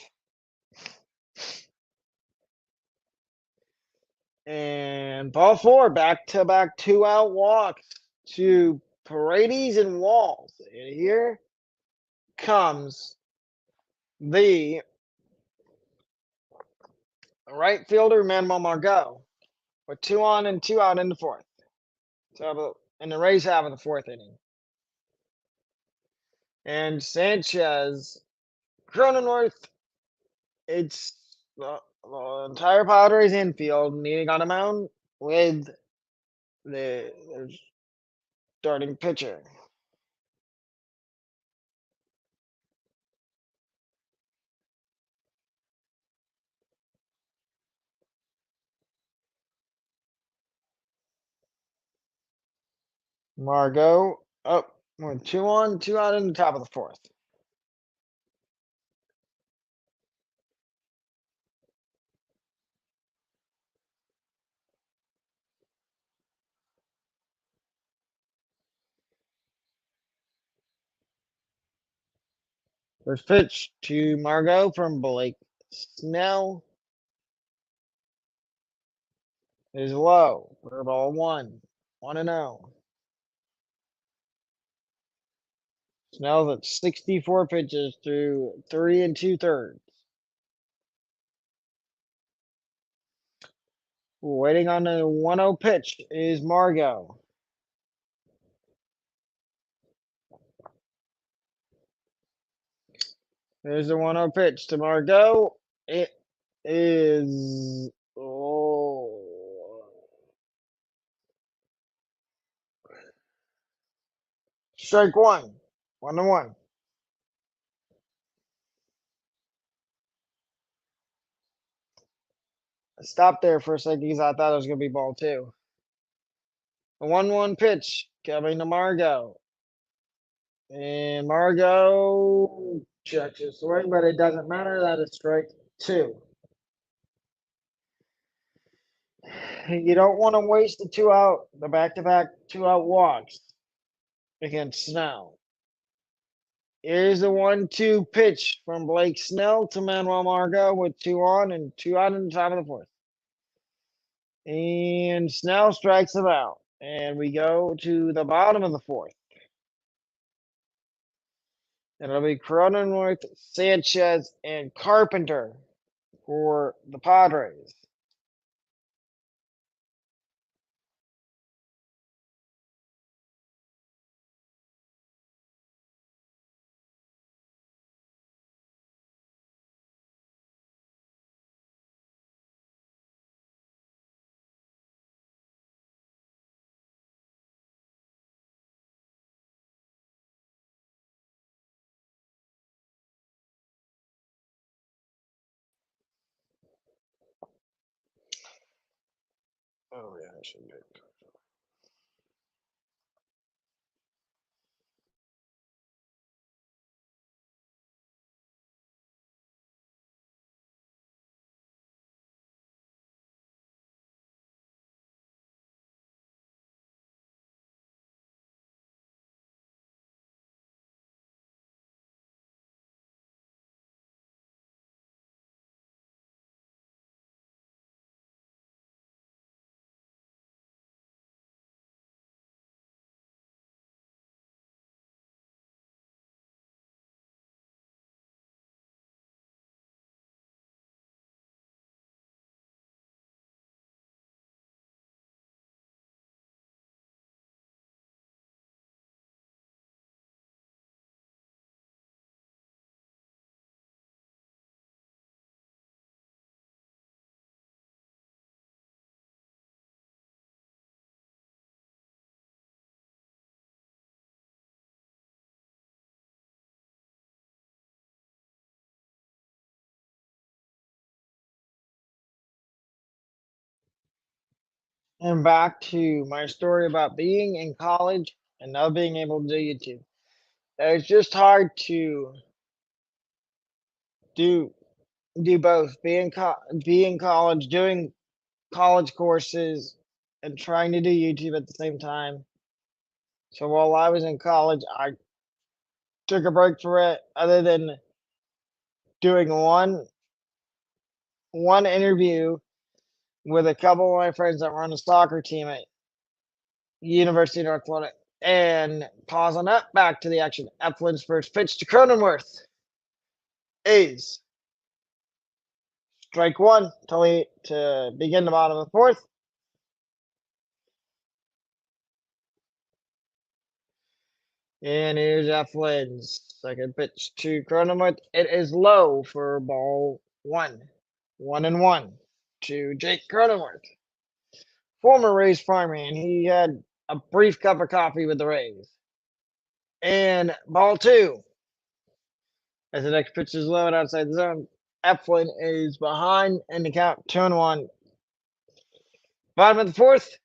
And And ball four, back-to-back two-out walks to Paredes and Walls. And here comes the right fielder, Manuel Margot, with 2 on and 2 out in the fourth. So, and the Rays have in the fourth inning. And Sanchez, Cronenworth, it's the entire Padres infield needing on a mound with the starting pitcher. Margot up with 2 on, 2 out in the top of the fourth. First pitch to Margot from Blake Snell is low for ball one. 1-0. Snell's at 64 pitches through 3 2/3. Waiting on the 1-0 pitch is Margot. There's the 1-0 pitch to Margot. It is strike one. 1-1. I stopped there for a second because I thought it was gonna be ball two. The 1-1 pitch coming to Margot. And Margot checks his swing, but it doesn't matter. That is strike two. You don't want to waste the back-to-back 2-out walks against Snell. Here's the 1-2 pitch from Blake Snell to Manuel Margot with 2 on and 2 out in the top of the fourth. And Snell strikes him out. And we go to the bottom of the fourth. And it'll be Cronenworth, Sanchez, and Carpenter for the Padres. Oh, yeah, I should get. And back to my story about being in college and not being able to do YouTube. It's just hard to do do both. Be in college, doing college courses, and trying to do YouTube at the same time. So while I was in college, I took a break for it. Other than doing one interview with a couple of my friends that were on the soccer team at University of North Carolina. And pause on that. Back to the action. Eflin's first pitch to Cronenworth is strike one to begin the bottom of the fourth. And here's Eflin's second pitch to Cronenworth. It is low for ball one. 1-1 to Jake Cronenworth. Former Rays fireman. He had a brief cup of coffee with the Rays. And ball two. As the next pitch is low and outside the zone, Eflin is behind in the count 2-1. Bottom of the fourth.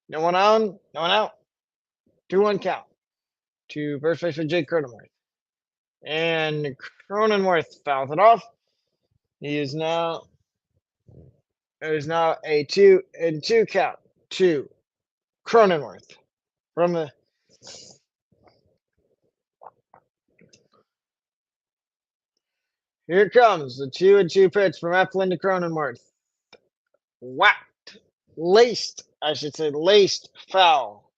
No one on, no one out. 2-1 count to first baseman Jake Cronenworth. And Cronenworth fouls it off. It is now a 2-2 count to Cronenworth from the Here comes the 2-2 pitch from Eflin to Cronenworth. Whacked, laced foul.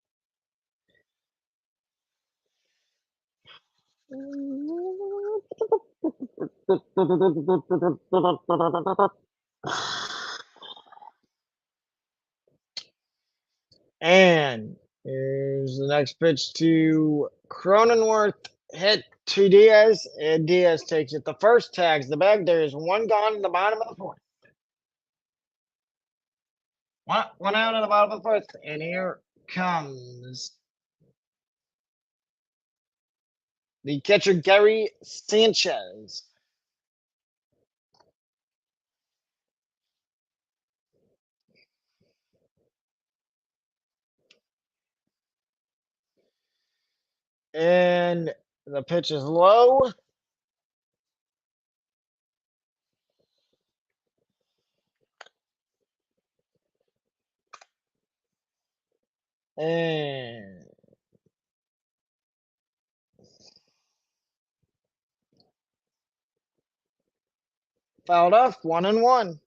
And here's the next pitch to Cronenworth. Hit to Diaz, and Diaz takes it. The first tags the bag. There is one gone in the bottom of the fourth. One out in the bottom of the fourth. And here comes the catcher, Gary Sanchez. And the pitch is low. And fouled off, 1-1.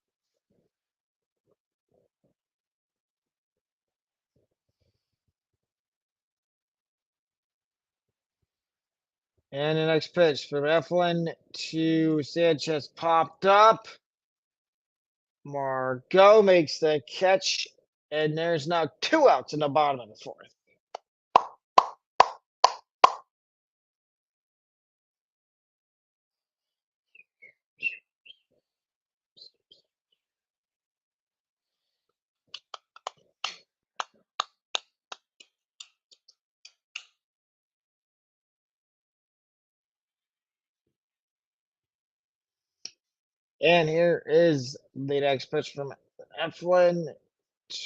And the next pitch from Eflin to Sanchez popped up. Margot makes the catch, and there's now 2 outs in the bottom of the fourth. And here is the next pitch from Eflin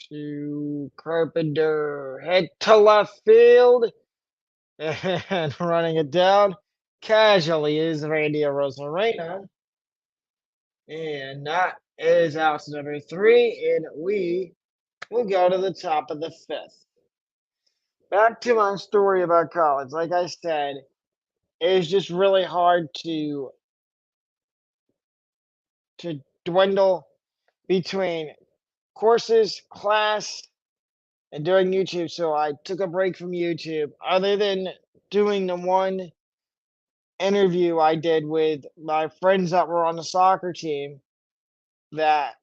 to Carpenter. Head to left field. And running it down casually is Randy Rosarena. And that is out number 3. And we will go to the top of the 5th. Back to my story about college. Like I said, it's just really hard to dwindle between courses, class, and doing YouTube. So I took a break from YouTube, other than doing the one interview I did with my friends that were on the soccer team, that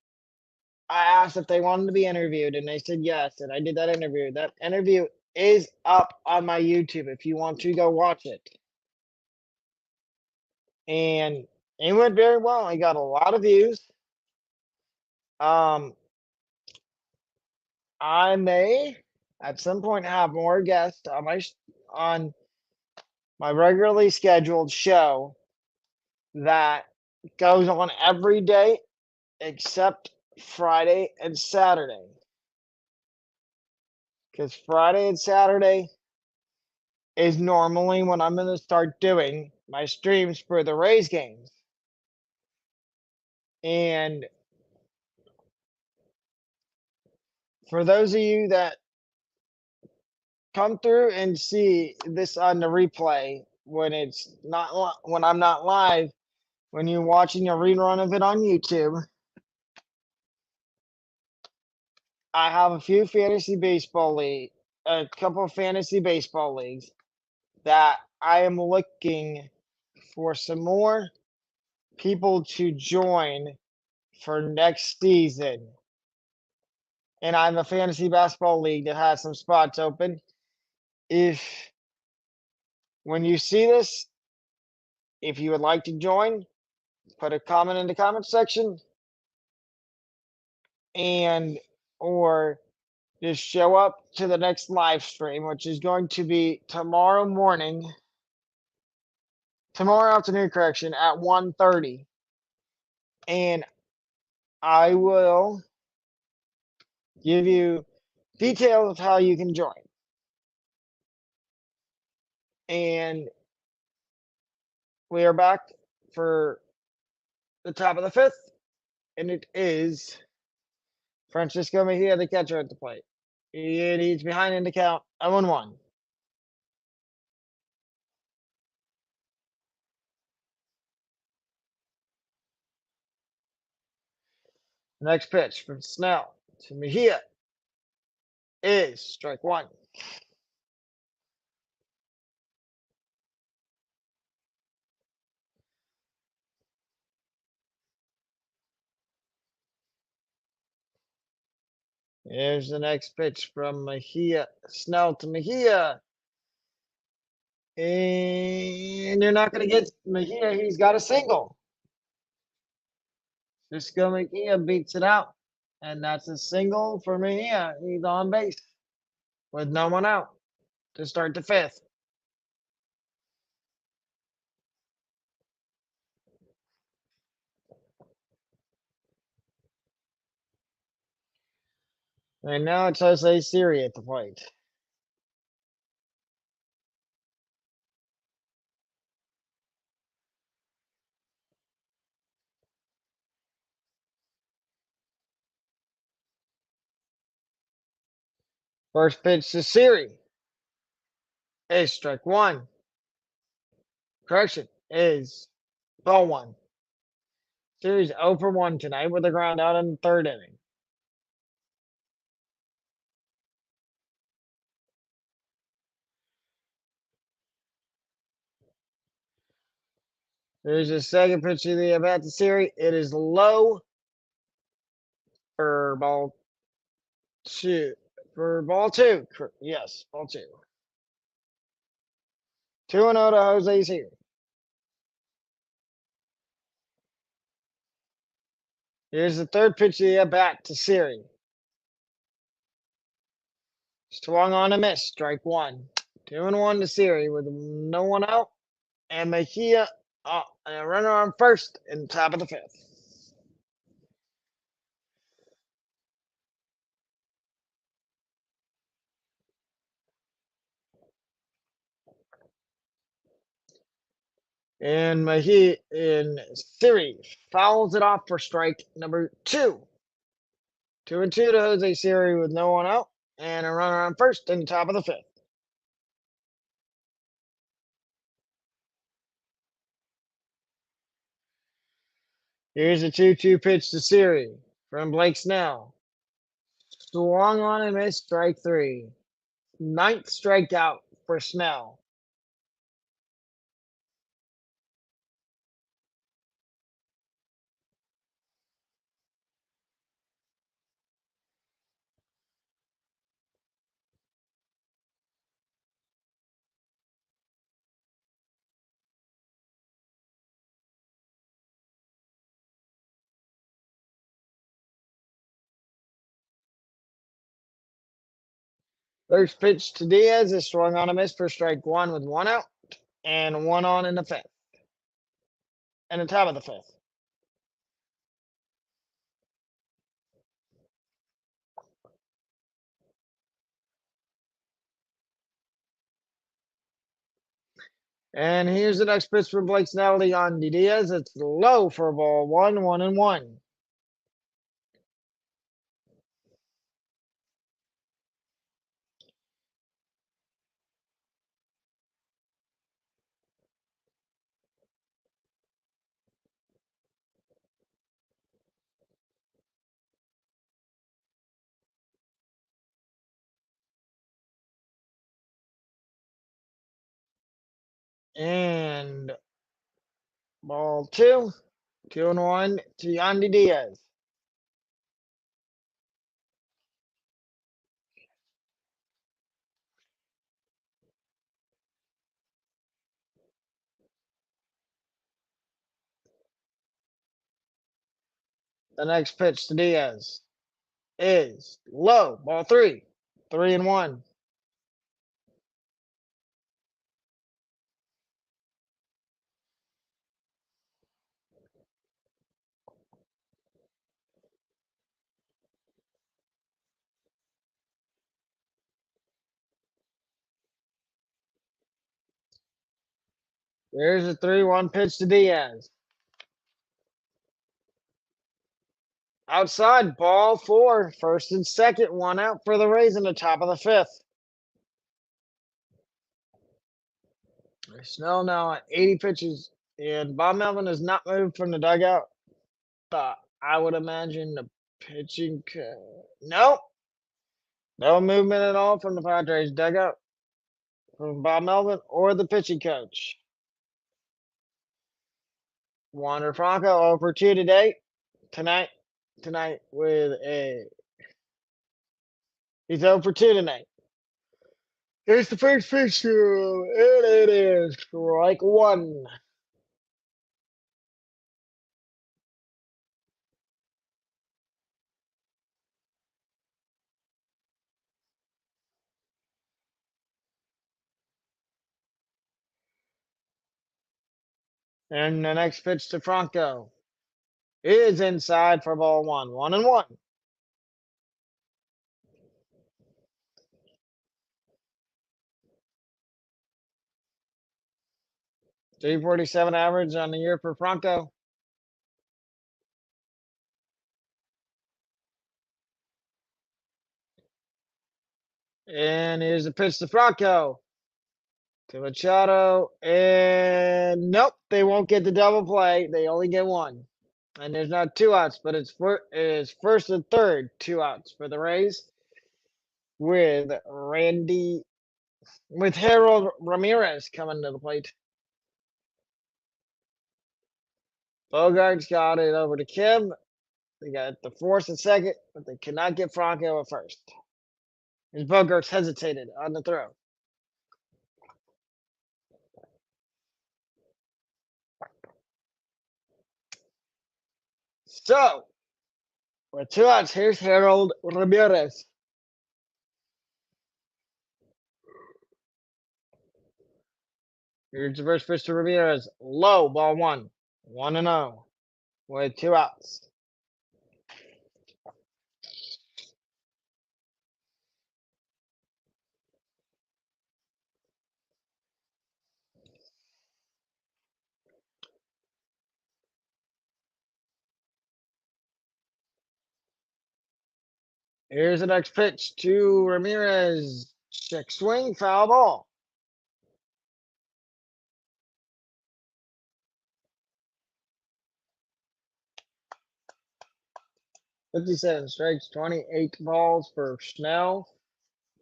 I asked if they wanted to be interviewed, and they said yes, and I did that interview. That interview is up on my YouTube if you want to go watch it. And it went very well. I got a lot of views. I may at some point have more guests on my regularly scheduled show that goes on every day except Friday and Saturday. Because Friday and Saturday is normally when I'm going to start doing my streams for the Rays games. And for those of you that come through and see this on the replay when I'm not live, when you're watching a rerun of it on YouTube, I have a few fantasy baseball league, a couple of fantasy baseball leagues that I am looking for some more people to join for next season. And I have a fantasy basketball league that has some spots open. If when you see this, if you would like to join, put a comment in the comment section and or just show up to the next live stream, which is going to be tomorrow afternoon, correction, at 1:30. And I will give you details of how you can join. And we are back for the top of the fifth, and it is Francisco Mejia, the catcher, at the plate. He's behind in the count, 0-1. Next pitch from Snell to Mejia is strike one. Here's the next pitch from Mejia. Snell to Mejia. And you're not going to get Mejia. He's got a single. Cisco Mejia beats it out. And that's a single for Mejia. He's on base with no one out to start the fifth. And now it's Jose Siri at the plate. First pitch to Siri is strike one. Correction is ball one. Siri's 0 for 1 tonight with a ground out in the third inning. There's a second pitch of the at bat to Siri. It is low for ball two. For ball two. Yes, ball two. 2-0 to Jose Siri. Here's the third pitch of the at bat to Siri. Swung on a miss. Strike one. 2-1 to Siri with no one out. And Mejia, and a runner on first in the top of the fifth. And Mejia in Siri fouls it off for strike number two. 2-2 to Jose Siri with no one out and a runner on first in the top of the fifth. Here's a 2-2 pitch to Siri from Blake Snell. Swung on and missed, strike three. Ninth strikeout for Snell. First pitch to Diaz is swung on a miss for strike one with one out and one on in the fifth. And the top of the fifth. And here's the next pitch for Blake Snell on Diaz. It's low for ball one, 1-1. And ball 2, 2-1 to Yandy Diaz. The next pitch to Diaz is low, ball 3, 3-1. There's a 3-1 pitch to Diaz. Outside, ball 4, first and second, 1 out for the Rays in the top of the 5th. Snell now at 80 pitches, and Bob Melvin has not moved from the dugout, but I would imagine the pitching. Nope, no movement at all from the Padres dugout from Bob Melvin or the pitching coach. Wander Franco over 2 today, tonight with a. He's over 2 tonight. Here's the first pitch, and it is strike 1. And the next pitch to Franco is inside for ball 1, 1-1. 347 average on the year for Franco. And here's the pitch to Franco. To Machado. And nope, they won't get the double play. They only get 1. And there's not 2 outs, but it is first and third, 2 outs for the Rays. With Harold Ramirez coming to the plate. Bogart's got it over to Kim. They got the force at second, but they cannot get Franco at first. As Bogarts hesitated on the throw. So, with 2 outs, here's Harold Ramirez. Here's the first pitch to Ramirez. Low, ball 1. 1-0 with 2 outs. Here's the next pitch to Ramirez. Check swing, foul ball. $57 strikes, 28 balls for Snell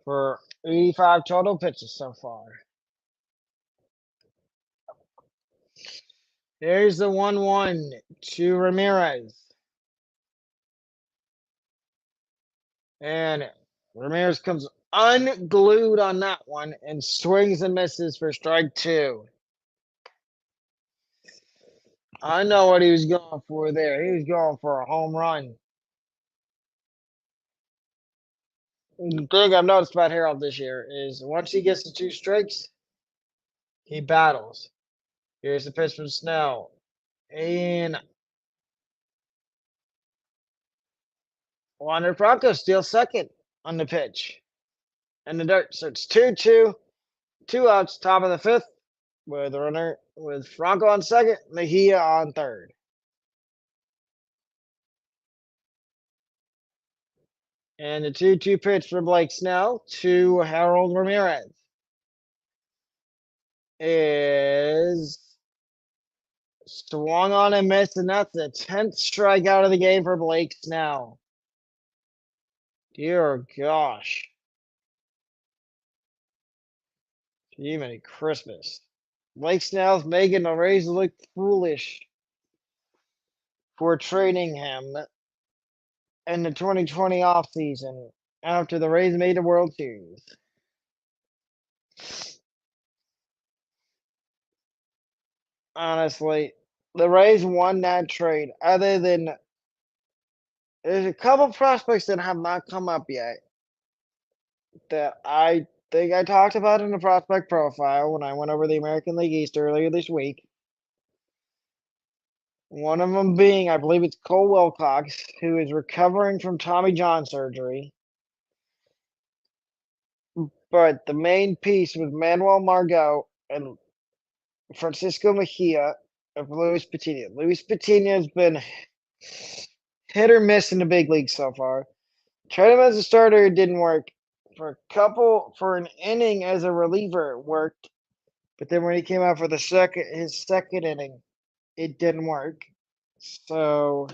for 85 total pitches so far. There's the 1-1 to Ramirez. And Ramirez comes unglued on that one and swings and misses for strike 2. I know what he was going for there. He was going for a home run. The thing I've noticed about Harold this year is once he gets to 2 strikes, he battles. Here's the pitch from Snell. And Wander Franco steals second on the pitch. And the dirt. So it's 2-2. 2 outs, top of the 5th. With the runner with Franco on second, Mejia on third. And the 2-2 pitch for Blake Snell to Harold Ramirez is swung on and missed, and that's the 10th strikeout of the game for Blake Snell. Dear gosh. Jiminy Christmas. Blake Snell's making the Rays look foolish for trading him in the 2020 offseason after the Rays made the World Series. Honestly, the Rays won that trade. Other than there's a couple prospects that have not come up yet that I think I talked about in the prospect profile when I went over the American League East earlier this week. One of them being, I believe it's Cole Wilcox, who is recovering from Tommy John surgery. But the main piece was Manuel Margot and Francisco Mejia of Luis Patino. Luis Patino has been hit or miss in the big leagues so far. Tried him as a starter, it didn't work. For an inning as a reliever, it worked. But then when he came out for his second inning, it didn't work. So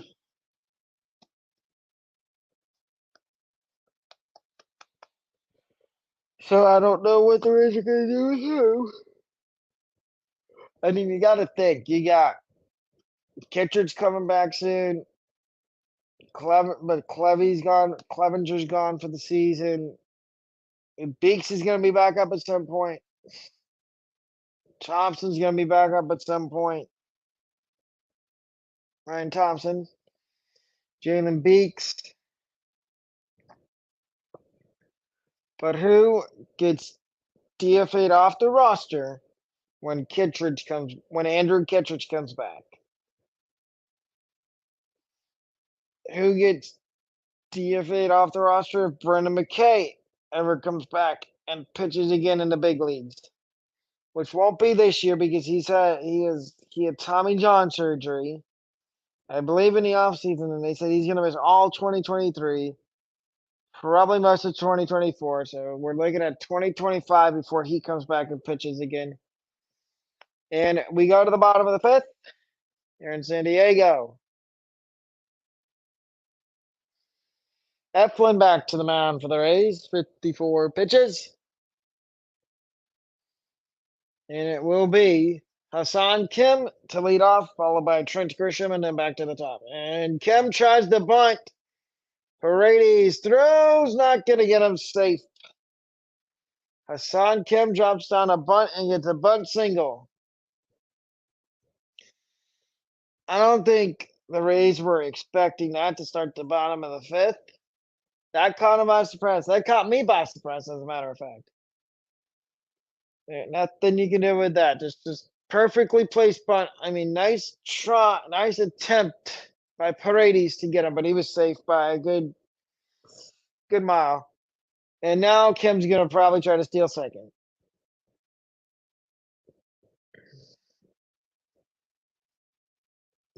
I don't know what the Rays are gonna do with him. I mean, you got to think. You got Kittredge coming back soon. But Clevy's gone. Clevenger's gone for the season. Beeks is going to be back up at some point. Thompson's going to be back up at some point. Ryan Thompson, Jalen Beeks. But who gets DFA'd off the roster when Andrew Kittredge comes back? Who gets DFA'd off the roster if Brendan McKay ever comes back and pitches again in the big leagues? Which won't be this year because he had Tommy John surgery, I believe, in the offseason, and they said he's gonna miss all 2023, probably most of 2024. So we're looking at 2025 before he comes back and pitches again. And we go to the bottom of the fifth. Here in San Diego. Eflin back to the mound for the Rays, 54 pitches. And it will be Hassan Kim to lead off, followed by Trent Grisham, and then back to the top. And Kim tries to bunt. Paredes throws, not going to get him safe. Hassan Kim drops down a bunt and gets a bunt single. I don't think the Rays were expecting that to start the bottom of the fifth. That caught him by surprise. That caught me by surprise, as a matter of fact. Nothing you can do with that. Just perfectly placed bunt. I mean, nice try, nice attempt by Paredes to get him, but he was safe by a good mile. And now Kim's gonna probably try to steal second.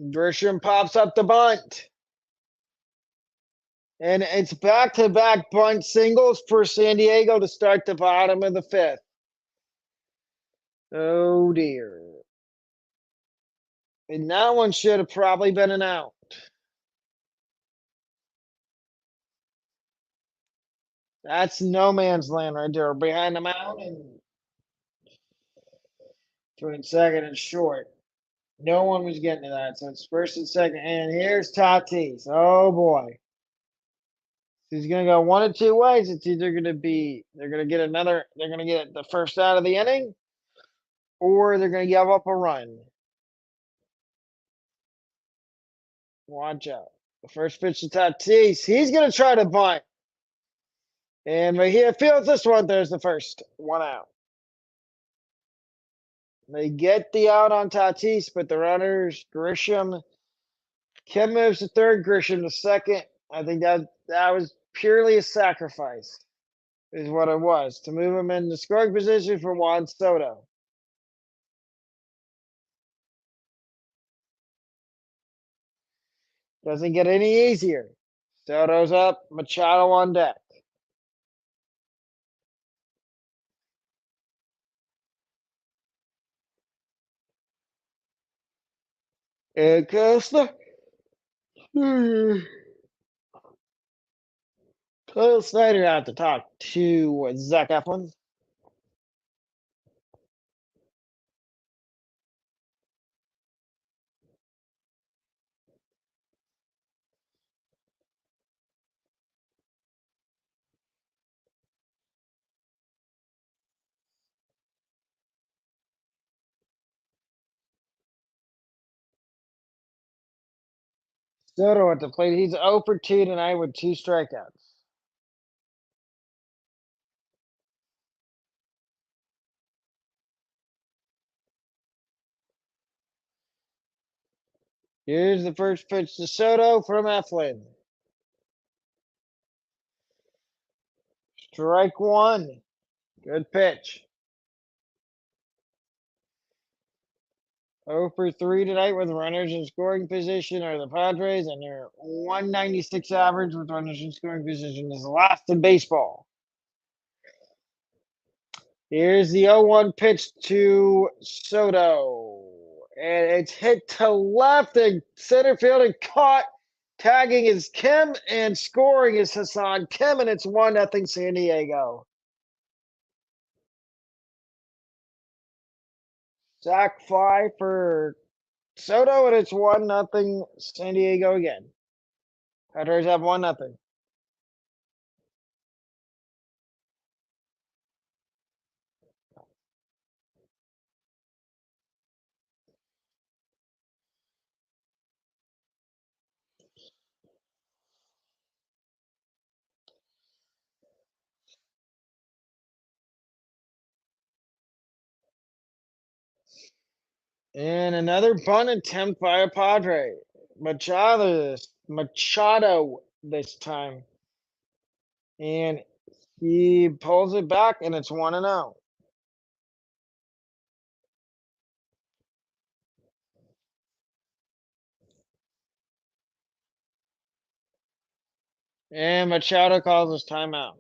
Grisham pops up the bunt. And it's back-to-back bunt singles for San Diego to start the bottom of the fifth. Oh dear. And that one should have probably been an out. That's no man's land right there. Behind the mound and between second and short. No one was getting to that. So it's first and second. And here's Tatis. Oh boy. He's gonna go one of two ways. It's either they're gonna get the first out of the inning, or they're gonna give up a run. Watch out. The first pitch to Tatis. He's gonna try to bunt. And Mejia fields this one. There's the first. One out. They get the out on Tatis, but the runners, Grisham, Kim moves to third, Grisham to second. I think that was purely a sacrifice, is what it was, to move him in the scoring position for Juan Soto. Doesn't get any easier. Soto's up, Machado on deck. And Costa. Kyle Snyder out to talk to Zach Eflin. Soto at the plate. He's 0 for 2 tonight with 2 strikeouts. Here's the first pitch to Soto from Eflin. Strike one. Good pitch. 0 for 3 tonight with runners in scoring position are the Padres, and their 196 average with runners in scoring position is the last in baseball. Here's the 0-1 pitch to Soto. And it's hit to left and center field and caught. Tagging is Kim and scoring is Hassan Kim, and it's 1-0 San Diego. Sack fly for Soto, and it's 1-0 San Diego again. Padres have 1-0. And another bunt attempt by a Padre. Machado this time. And he pulls it back, and it's 1-0. And Machado calls his timeout.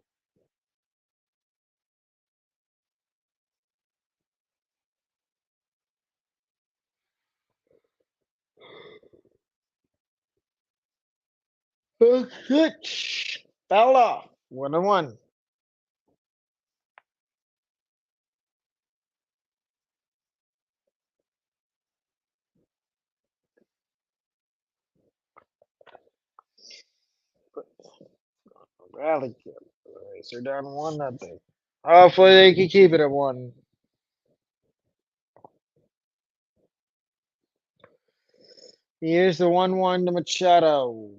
Hitch. Fouled off. 1-1. Rally kill. They're down 1-0. Hopefully they can keep it at 1. Here's the 1-1 to Machado.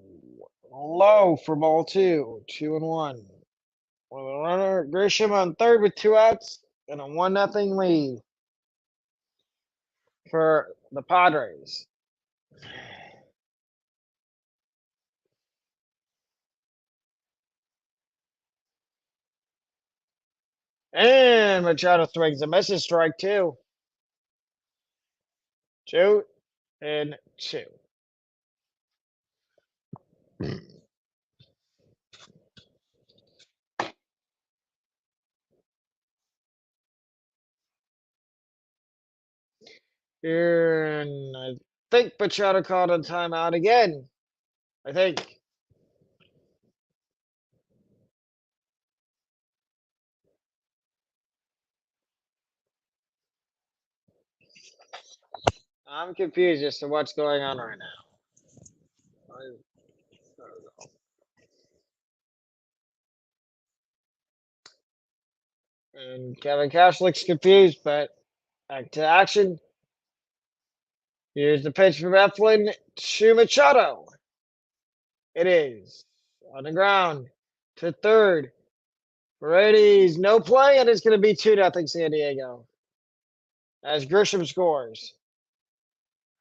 Low for ball 2. 2-1. With a runner, Grisham on third with 2 outs and a 1-0 lead for the Padres. And Machado swings a miss, a strike 2. 2-2. Here, and I think Machado called a timeout again. I think. I'm confused as to what's going on right now. And Kevin Cash looks confused, but back to action. Here's the pitch from Eflin to Machado. It is on the ground to third. Brady's no play, and it's going to be 2-0 San Diego as Grisham scores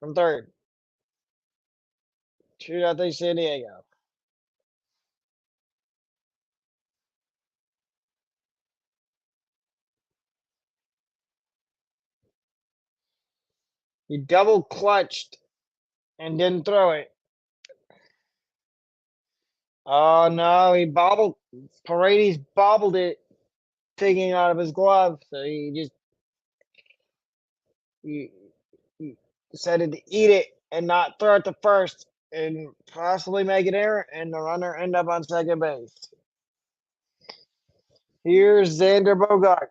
from third. 2-0 San Diego. He double clutched and didn't throw it. Oh no, he bobbled. Paredes bobbled it, taking it out of his glove. So he, he decided to eat it and not throw it to first and possibly make an error, and the runner end up on second base. Here's Xander Bogart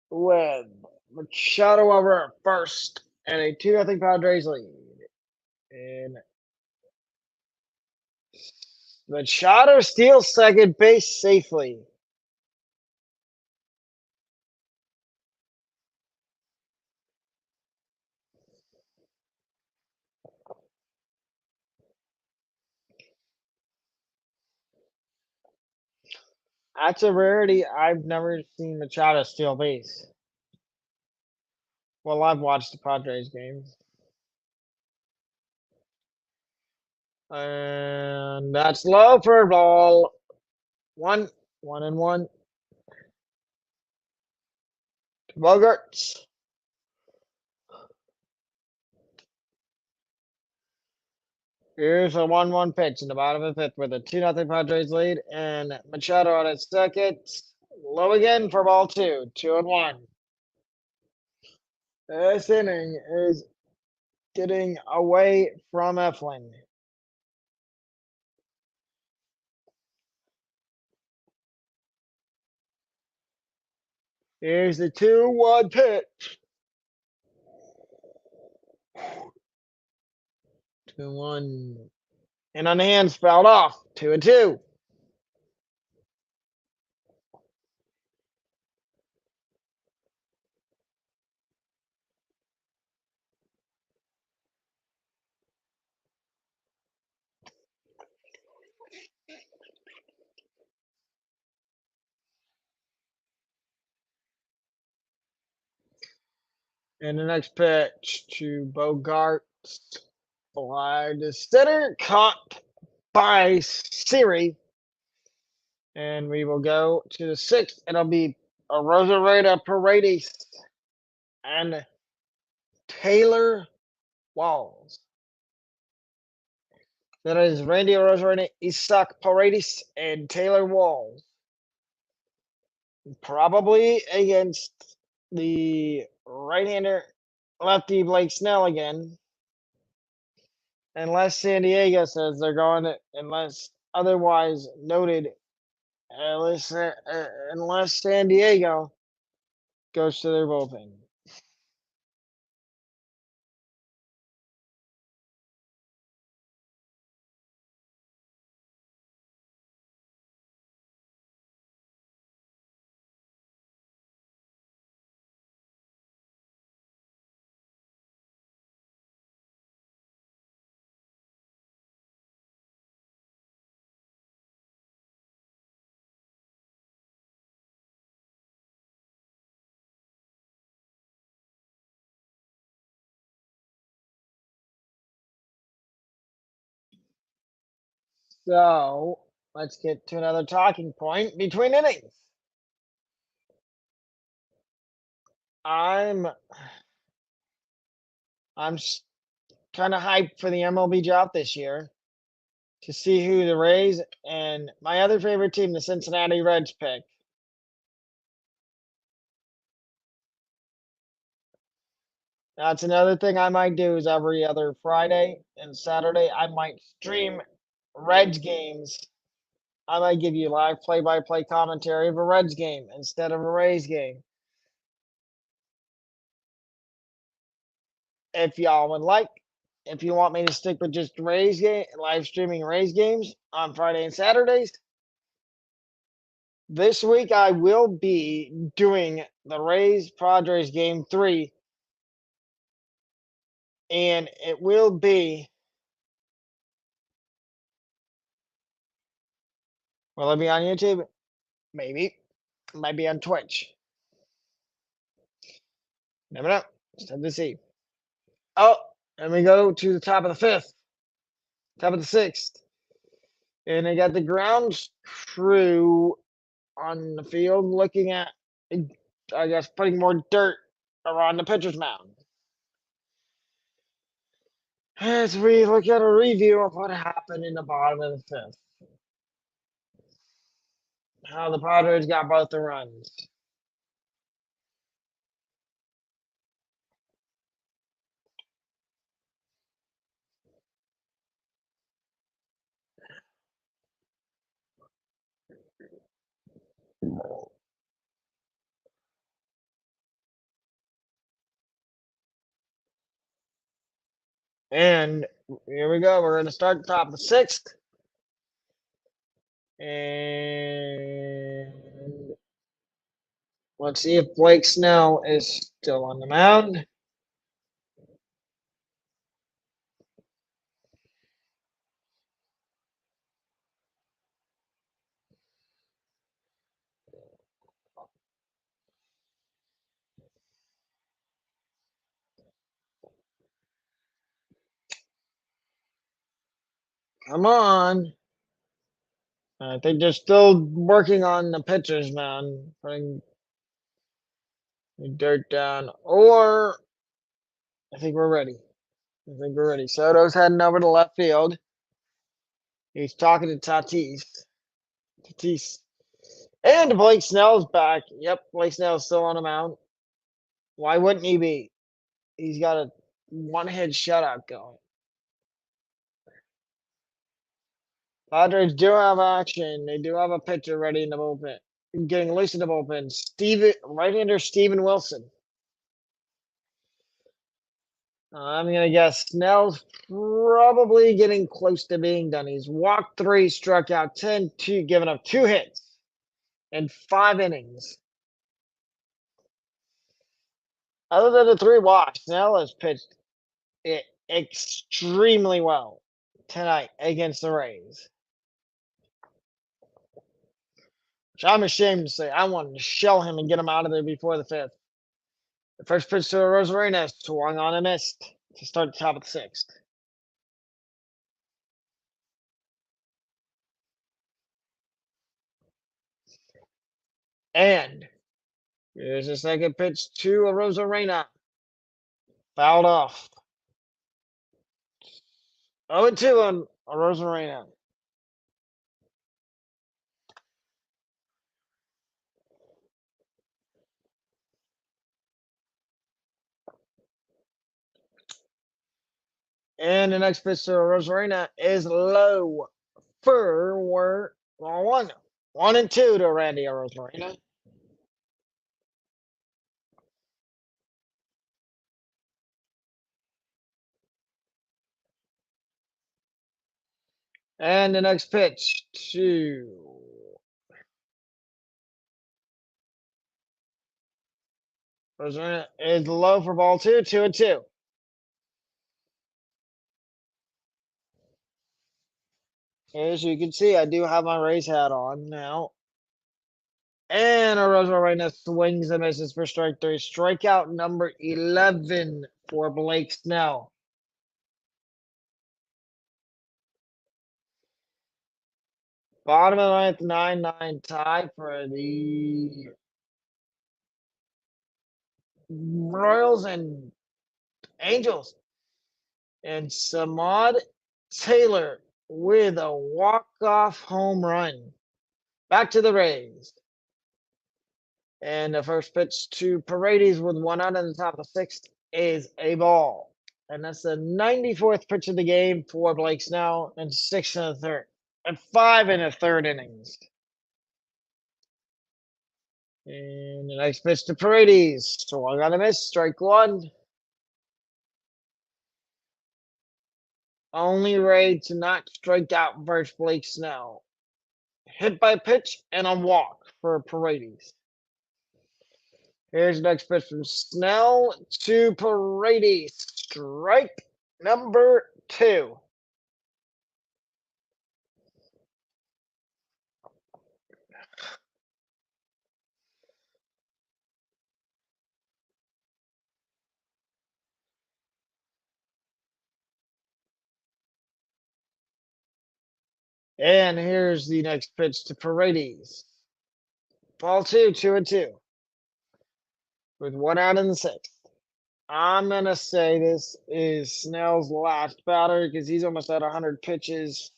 with Machado over at first and a 2-0 Padres lead. And Machado steals second base safely. That's a rarity. I've never seen Machado steal base. Well, I've watched the Padres games. And that's low for a ball. One, 1-1. Bogarts. Here's a 1-1 pitch in the bottom of the fifth with a 2-0 Padres lead. And Machado on its second. Low again for ball two. 2-1. This inning is getting away from Eflin. Here's the 2-1 pitch. 2-1. And on the hands, fouled off. 2-2. And the next pitch to Bogarts. Fly to center. Caught by Siri. And we will go to the sixth. It'll be a Rosarita Paredes and Taylor Walls. That is Randy Rosarita, Isaac Paredes, and Taylor Walls. Probably against the right-hander lefty Blake Snell again. Unless San Diego says they're going to, unless otherwise noted, unless San Diego goes to their bullpen. So let's get to another talking point between innings. I'm I'm kind of hyped for the MLB draft this year to see who the Rays and my other favorite team, the Cincinnati Reds, pick. That's another thing I might do is every other Friday and Saturday I might stream Reds games. I might give you live play-by-play commentary of a Reds game instead of a Rays game. If y'all would like, if you want me to stick with just Rays game, live streaming Rays games on Friday and Saturdays, this week I will be doing the Rays Padres game 3, and it will be. Will it be on YouTube? Maybe. It might be on Twitch. Never know. Just have to see. Oh, and we go to the top of the fifth, top of the sixth, and they got the ground crew on the field looking at, I guess, putting more dirt around the pitcher's mound. As we look at a review of what happened in the bottom of the fifth, how the Padres got both the runs. And here we go. We're going to start the top of the sixth. And let's see if Blake Snell is still on the mound. Come on. I think they're still working on the pitchers, man. Putting the dirt down. Or I think we're ready. I think we're ready. Soto's heading over to left field. He's talking to Tatis. Tatis. And Blake Snell's back. Yep, Blake Snell's still on the mound. Why wouldn't he be? He's got a one-hit shutout going. Padres do have action. They do have a pitcher ready in the bullpen. Getting loose in the bullpen. Right-hander Steven Wilson. I'm gonna guess Snell's probably getting close to being done. He's walked 3, struck out 10, giving up 2 hits in 5 innings. Other than the 3 walks, Snell has pitched it extremely well tonight against the Rays. Which I'm ashamed to say. I wanted to shell him and get him out of there before the 5th. The first pitch to Rosarena swung on and missed to start the top of the 6th. And here's the second pitch to Rosarena. Fouled off. 0-2 on Rosarena. And the next pitch to Rosarena is low for 1. 1-2 to Randy Rosarena. And the next pitch to Rosarena is low for ball 2, 2-2. As you can see, I do have my Rays hat on now. And Rosarena swings and misses for strike 3. Strikeout number 11 for Blake Snell. Bottom of the ninth, 9-9 tie for the Royals and Angels. And Samad Taylor with a walk-off home run. Back to the Rays. And the first pitch to Paredes with 1 out in the top of the 6th is a ball. And that's the 94th pitch of the game for Blake Snell and 6 in the 3rd. And 5 in the 3rd innings. And the next pitch to Paredes. Swung on a miss, strike 1. Only Ray to not strike out versus Blake Snell. Hit by pitch and a walk for Paredes. Here's the next pitch from Snell to Paredes. Strike number 2. And here's the next pitch to Paredes. Ball 2, 2-2. With 1 out in the 6th. I'm going to say this is Snell's last batter because he's almost at 100 pitches.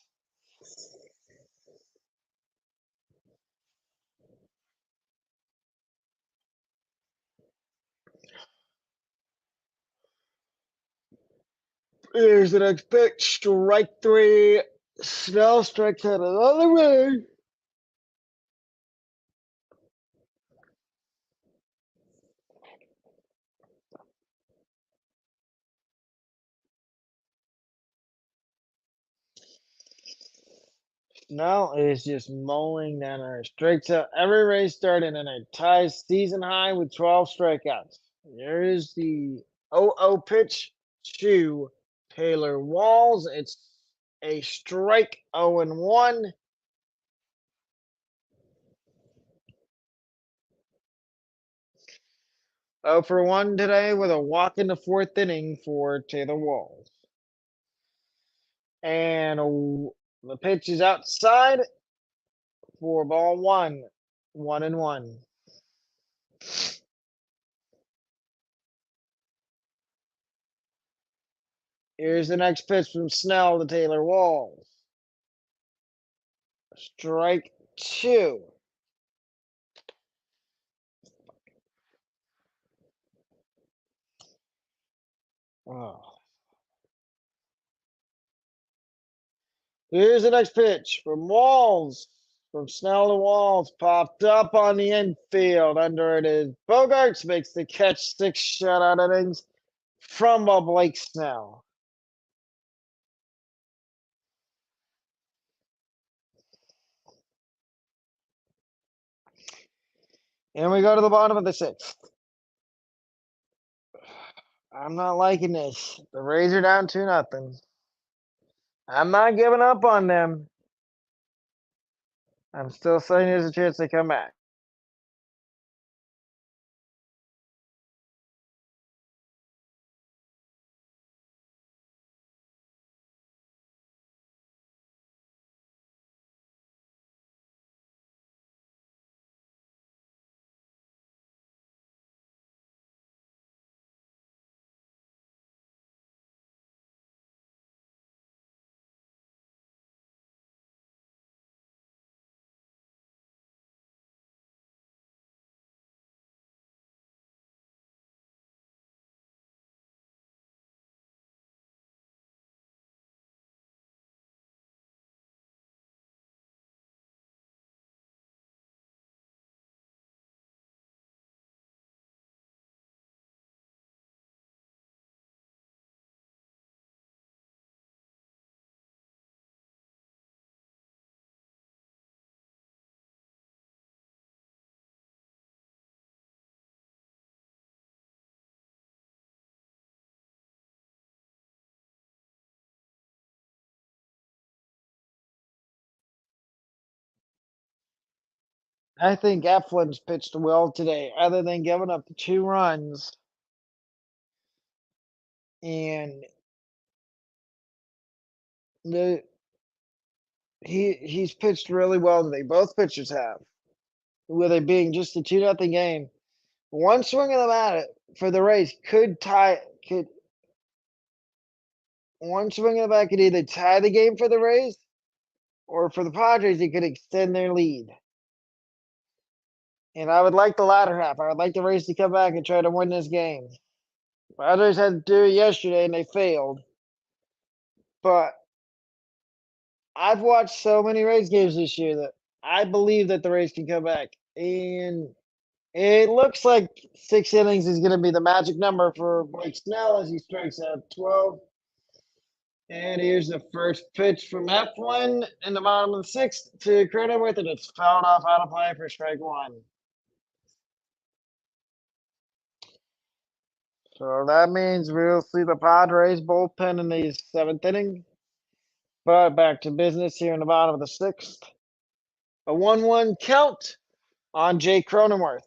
Here's the next pitch. Strike 3. Snell strikes out another way. Snell is just mowing down our strikes out every race starting and it ties season high with 12 strikeouts. There is the 0-0 pitch to Taylor Walls. It's a strike 0-1. Oh for 1 today with a walk in the 4th inning for Taylor Walls. And the pitch is outside for ball one. 1-1. Here's the next pitch from Snell to Taylor Walls. Strike two. Oh. Here's the next pitch from Walls. From Snell to Walls. Popped up on the infield. Under it is Bogarts. Makes the catch. 6 shutout innings from Blake Snell. And we go to the bottom of the 6th. I'm not liking this. The Rays are down 2-0. I'm not giving up on them. I'm still saying there's a chance they come back. I think Eflin's pitched well today, other than giving up the 2 runs. And the he's pitched really well today. Both pitchers have, with it being just a 2-0 game. One swing of the bat for the Rays could one swing of the bat could either tie the game for the Rays, or for the Padres, it could extend their lead. And I would like the latter half. I would like the Rays to come back and try to win this game. Padres had to do it yesterday and they failed. But I've watched so many Rays games this year that I believe that the Rays can come back. And it looks like 6 innings is going to be the magic number for Blake Snell as he strikes out 12. And here's the first pitch from Eflin in the bottom of the 6th to Cronenworth, and it's fouled off out of play for strike one. So that means we'll see the Padres bullpen in the 7th inning. But back to business here in the bottom of the 6th. A 1-1 count on Jake Cronenworth.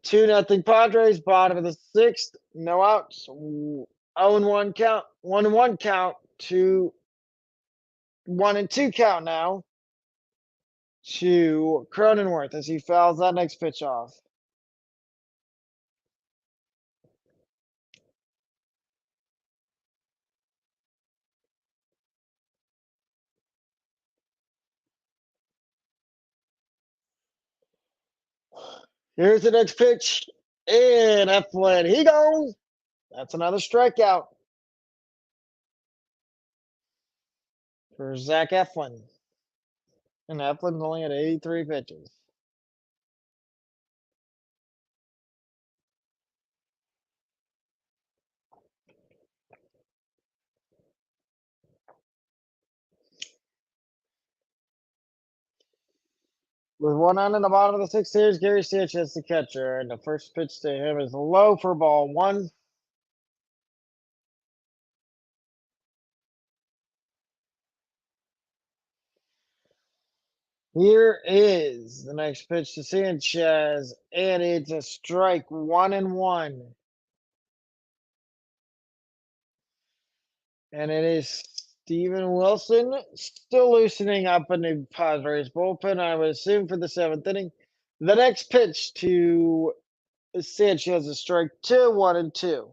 2-0 Padres, bottom of the 6th. No outs. 0-1 count. 1-1 count to 1-2 count now to Cronenworth as he fouls that next pitch off. Here's the next pitch. And Eflin, he goes. That's another strikeout for Zach Eflin. And Eflin's only at 83 pitches. With one out in the bottom of the 6th, here's Gary Sanchez, the catcher. And the first pitch to him is low for ball one. Here is the next pitch to Sanchez, and it's a strike, 1-1. And it is Steven Wilson still loosening up in the Padres bullpen, I would assume, for the seventh inning. The next pitch to Sanchez is strike two, 1-2.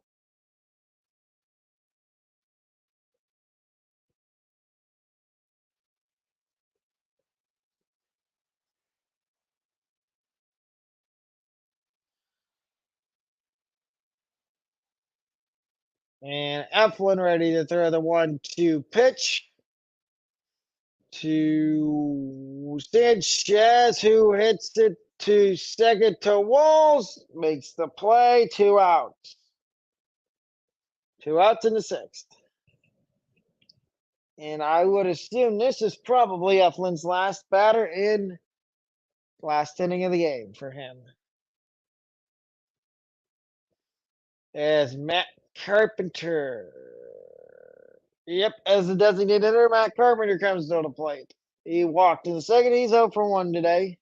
And Eflin ready to throw the 1-2 pitch to Sanchez, who hits it to second to Walls, makes the play, 2 outs. 2 outs in the sixth. And I would assume this is probably Eflin's last batter in last inning of the game for him. As Matt Carpenter. Yep, as the designated hitter, Matt Carpenter comes to the plate. He walked in the second. He's 0 for 1 today.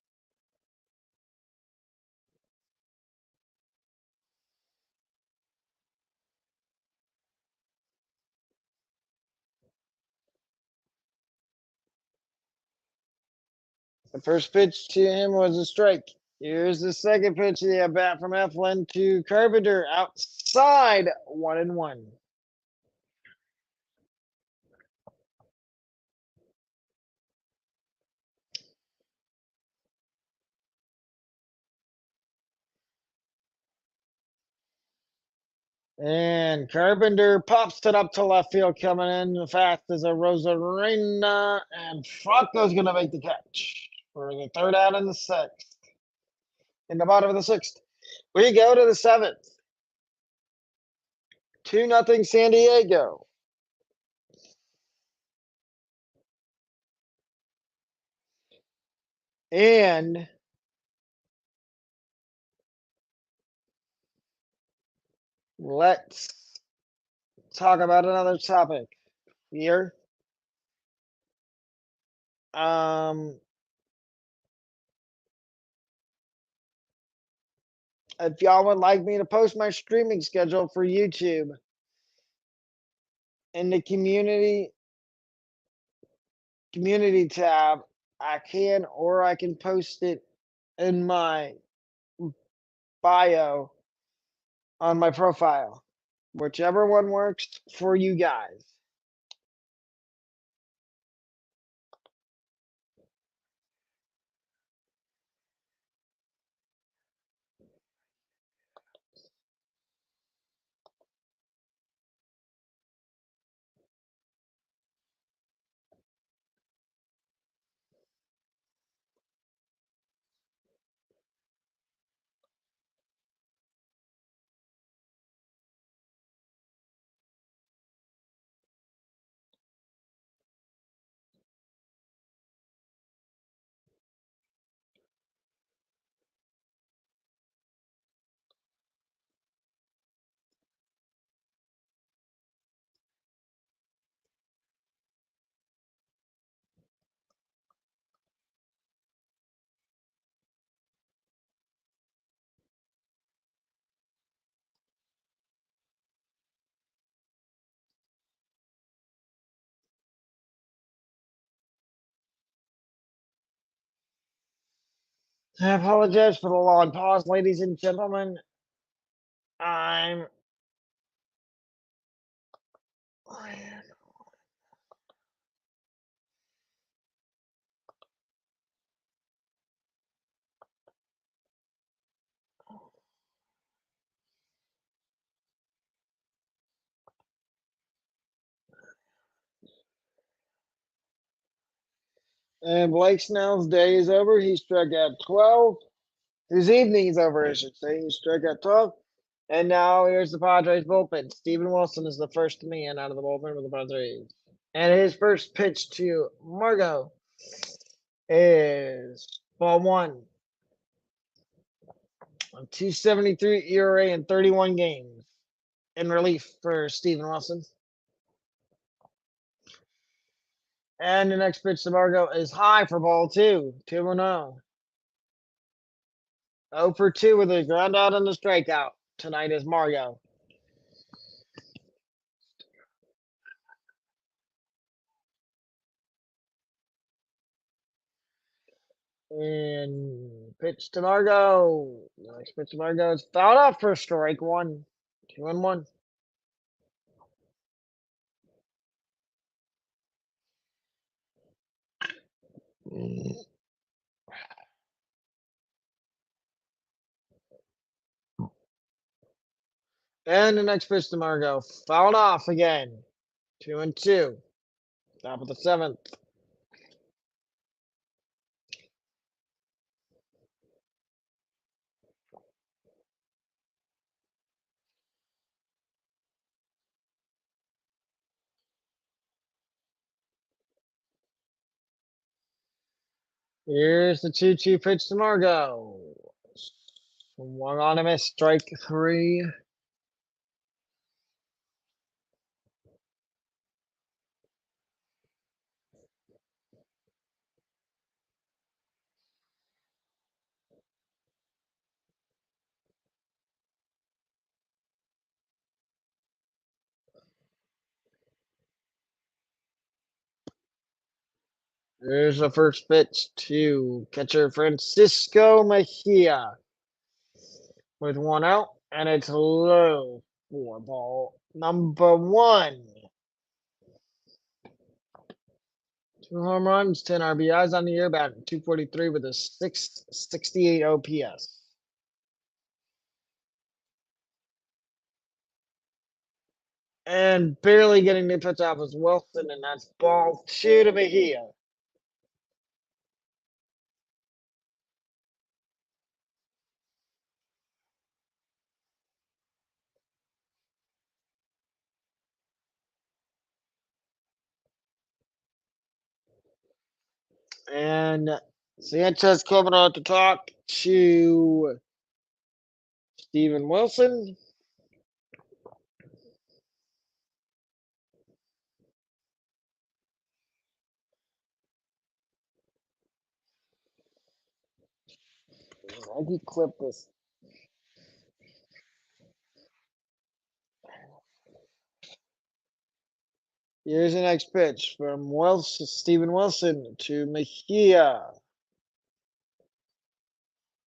The first pitch to him was a strike. Here's the second pitch of the at bat from Eflin to Carpenter outside, 1-1. And Carpenter pops it up to left field, coming in fast as a Rosarina, and Franco's going to make the catch for the third out in the sixth. In the bottom of the sixth, we go to the seventh. 2-0 San Diego. And let's talk about another topic here. If y'all would like me to post my streaming schedule for YouTube in the community tab, I can, or I can post it in my bio on my profile, whichever one works for you guys. I apologize for the long pause, ladies and gentlemen. I'm and Blake Snell's day is over. He struck out 12. His evening is over, I should say. He struck out 12. And now here's the Padres bullpen. Steven Wilson is the first man out of the bullpen with the Padres. And his first pitch to Margot is ball one. 2.73 ERA in 31 games in relief for Steven Wilson. And the next pitch to Margot is high for ball two. 2-0. 0 for 2 with a ground out and a strikeout. Tonight is Margot. And pitch to Margot. Next pitch to Margot is fouled off for strike one. 2-1. And the next pitch to Margot. Fouled off again. 2-2. Top of the seventh. Here's the 2-2 pitch to Margot. Swung on a miss. Strike three. Here's the first pitch to catcher Francisco Mejia with one out, and it's low for ball number one. 2 home runs, 10 RBIs on the year, batting 243 with a 668 OPS. And barely getting the pitch off is Wilson, and that's ball two to Mejia. And Sanchez coming on to talk to Steven Wilson. I can clip this. Here's the next pitch from Steven Wilson to Mejia.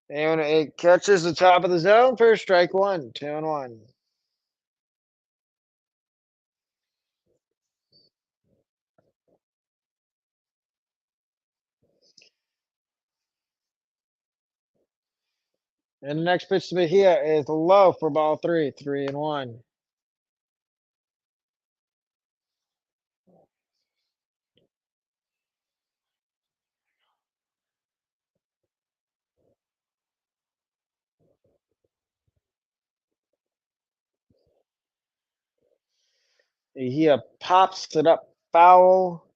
And it catches the top of the zone for strike one, 2-1. And the next pitch to Mejia is low for ball three, 3-1. Mejia pops it up foul.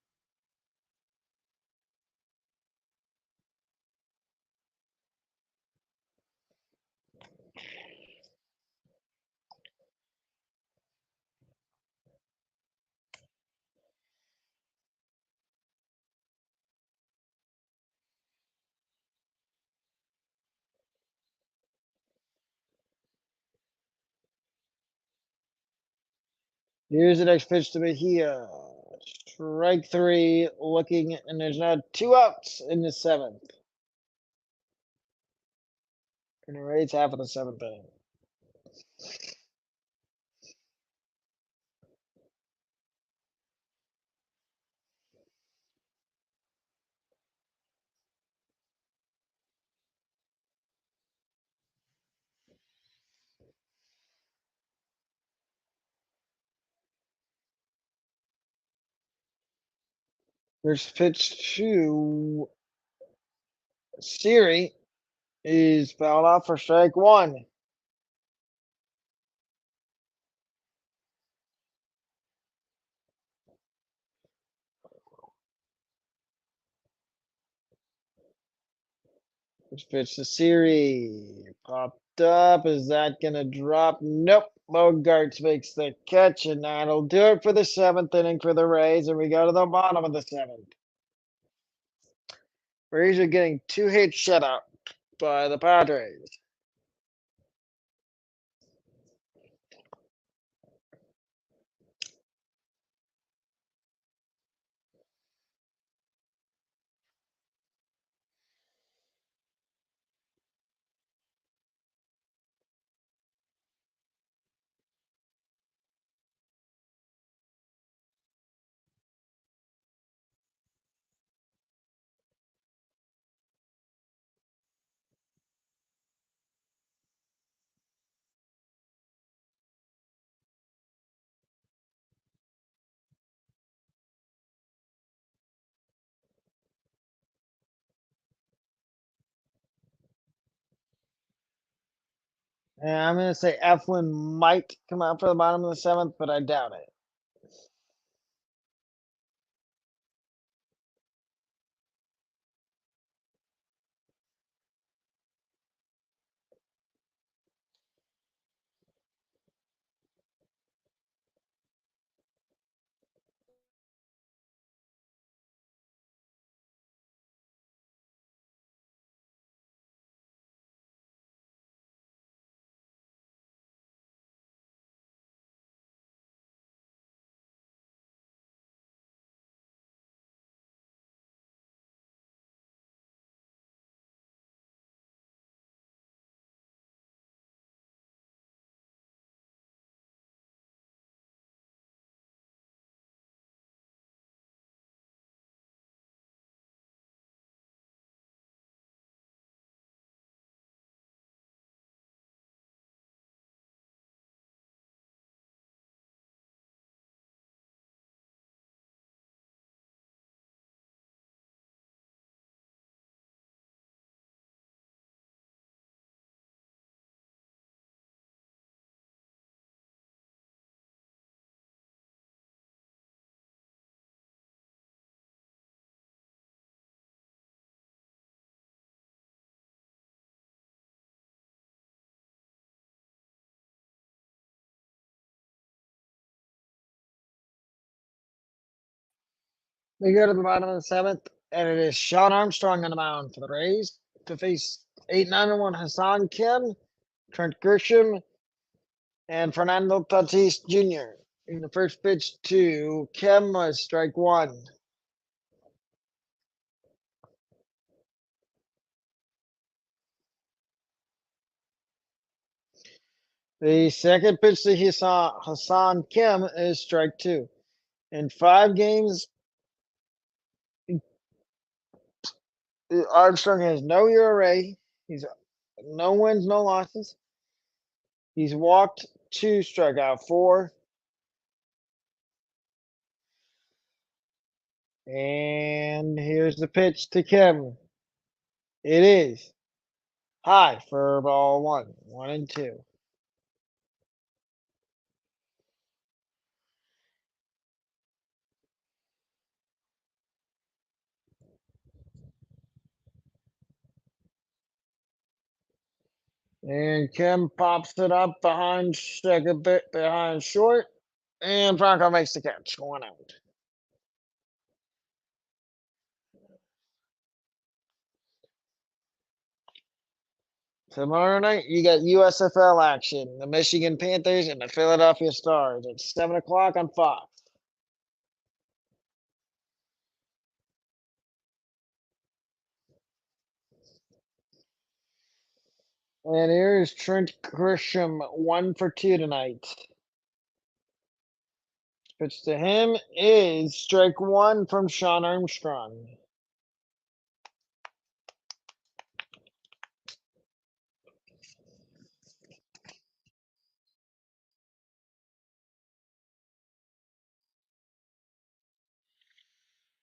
Here's the next pitch to Mejia. Strike three, looking, and there's now two outs in the seventh. And the Rays half of the seventh inning. First pitch to Siri is fouled off for strike one. First pitch to Siri. Popped up. Is that going to drop? Nope. Bogarts makes the catch, and that'll do it for the seventh inning for the Rays. And we go to the bottom of the seventh. Rays are getting two hits shut out by the Padres. And I'm going to say Eflin might come out for the bottom of the seventh, but I doubt it. We go to the bottom of the seventh, and it is Sean Armstrong on the mound for the Rays to face 8-9-1 Hassan Kim, Trent Grisham, and Fernando Tatis Jr. In the first pitch to Kim was strike one. The second pitch to Hassan Kim is strike two. In 5 games, Armstrong has no ERA. He's no wins, no losses. He's walked two, struck out four. And here's the pitch to Kim. It is high for ball one, 1-2. And Kim pops it up behind second bit behind short. And Franco makes the catch, 1 out. Tomorrow night, you got USFL action. The Michigan Panthers and the Philadelphia Stars at 7 o'clock on Fox. And here's Trent Grisham, 1 for 2 tonight. Pitch to him is strike one from Sean Armstrong.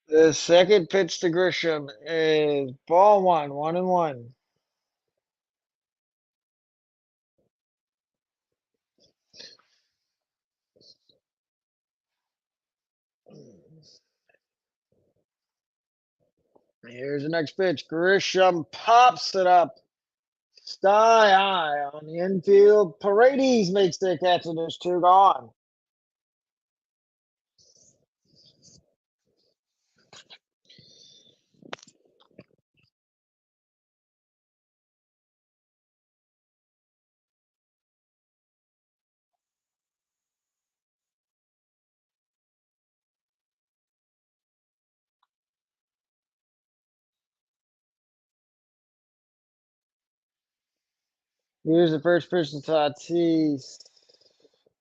The second pitch to Grisham is ball one, 1-1. Here's the next pitch. Grisham pops it up. Sky high on the infield. Paredes makes the catch, and there's two gone. Here's the first pitch to Tatis.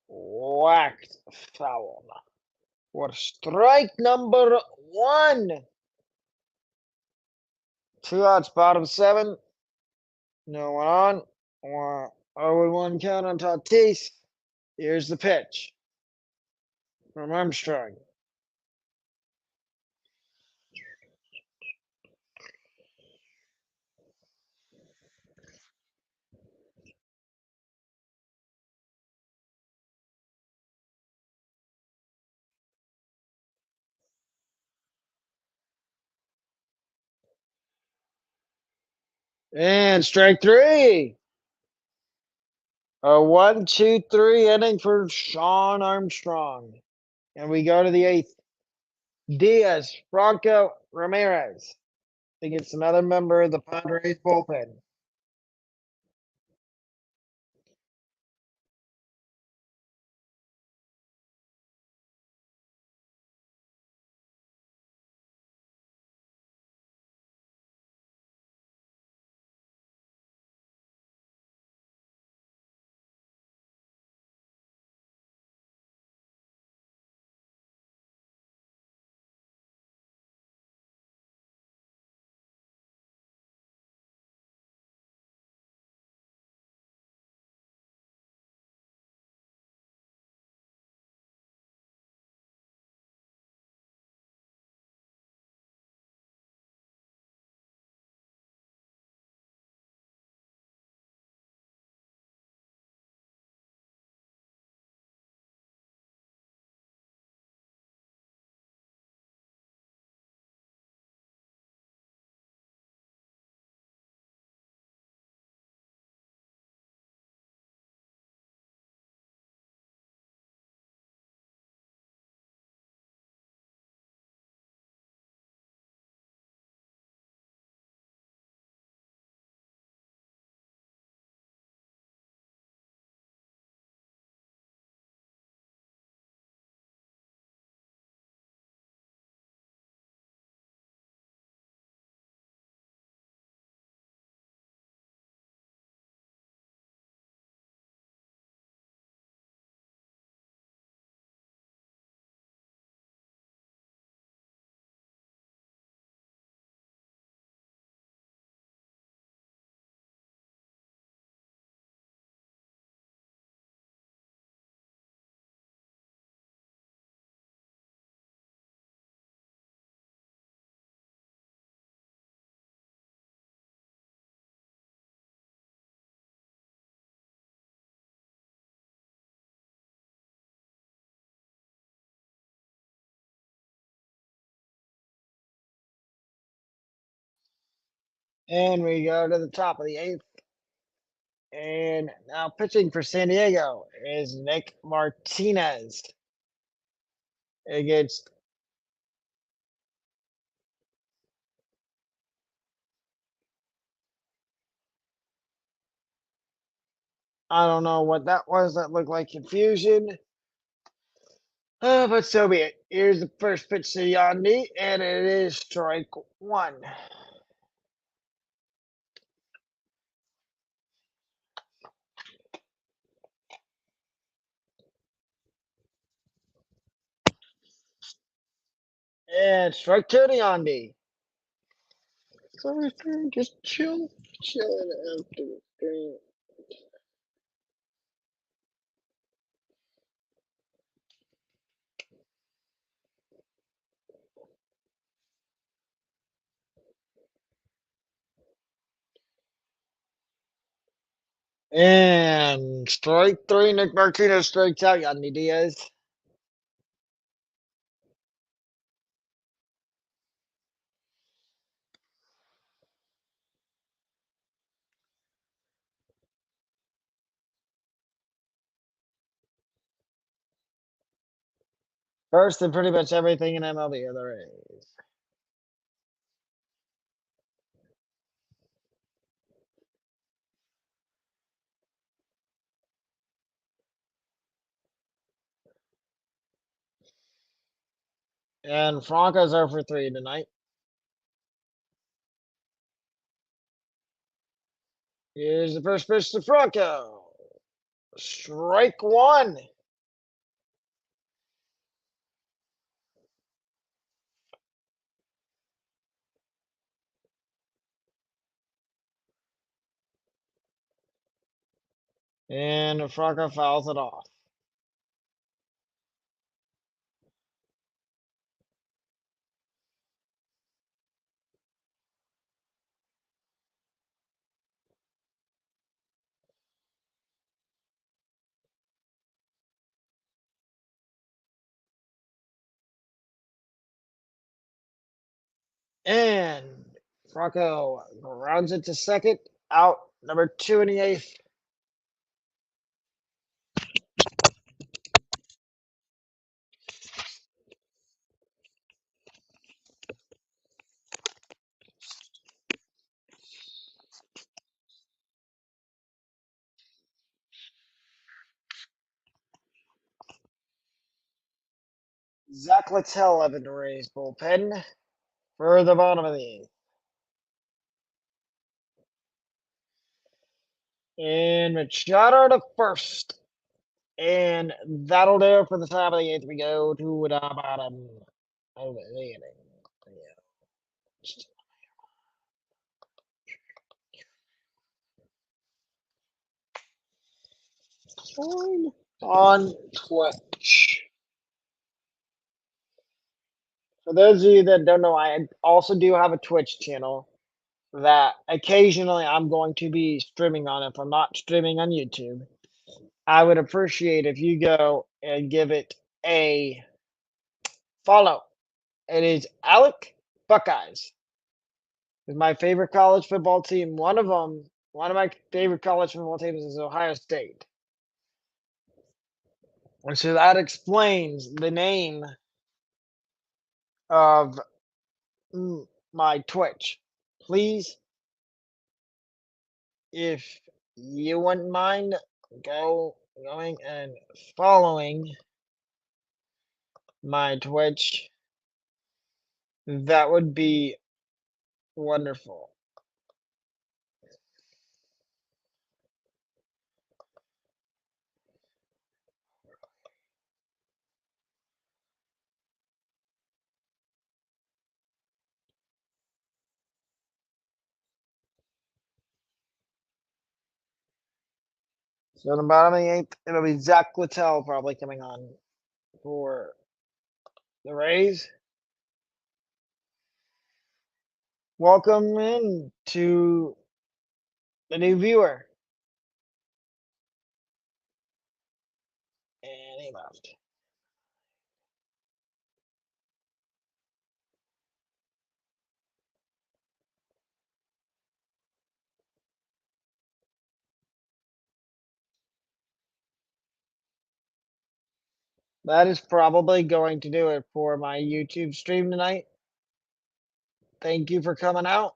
Whacked foul. For strike number one. 2 outs, bottom seven. No one on. 0-1 count on Tatis. Here's the pitch from Armstrong. And strike three. A 1-2-3 inning for Sean Armstrong. And we go to the eighth. Diaz, Franco, Ramirez. I think it's another member of the Padres bullpen. And we go to the top of the eighth. And now pitching for San Diego is Nick Martinez against, I don't know what that was. That looked like confusion. But so be it. Here's the first pitch to Yandy, and it is strike one. And strike two to Yandy. So just chilling after the game. And strike three, Nick Martinez strikes out Yandy Diaz. First in pretty much everything in MLB are the Rays. And Franco's are for three tonight. Here's the first pitch to Franco. Strike one. And Franco fouls it off. And Franco rounds it to second. Out number 2 in the eighth. Zach Littell up in the Rays bullpen for the bottom of the eighth. And Machado to first. And that'll do it for the top of the eighth. We go to the bottom of the inning. Join on Twitch. For those of you that don't know, I also do have a Twitch channel that occasionally I'm going to be streaming on if I'm not streaming on YouTube. I would appreciate if you go and give it a follow. It is Alec Buckeyes. It's my favorite college football team. One of my favorite college football teams is Ohio State. And so that explains the name of my Twitch. Please, if you wouldn't mind going and following my Twitch, that would be wonderful. So in the bottom of the eighth, it'll be Zach Littell probably coming on for the Rays. Welcome in to the new viewer. And he left. That is probably going to do it for my YouTube stream tonight. Thank you for coming out.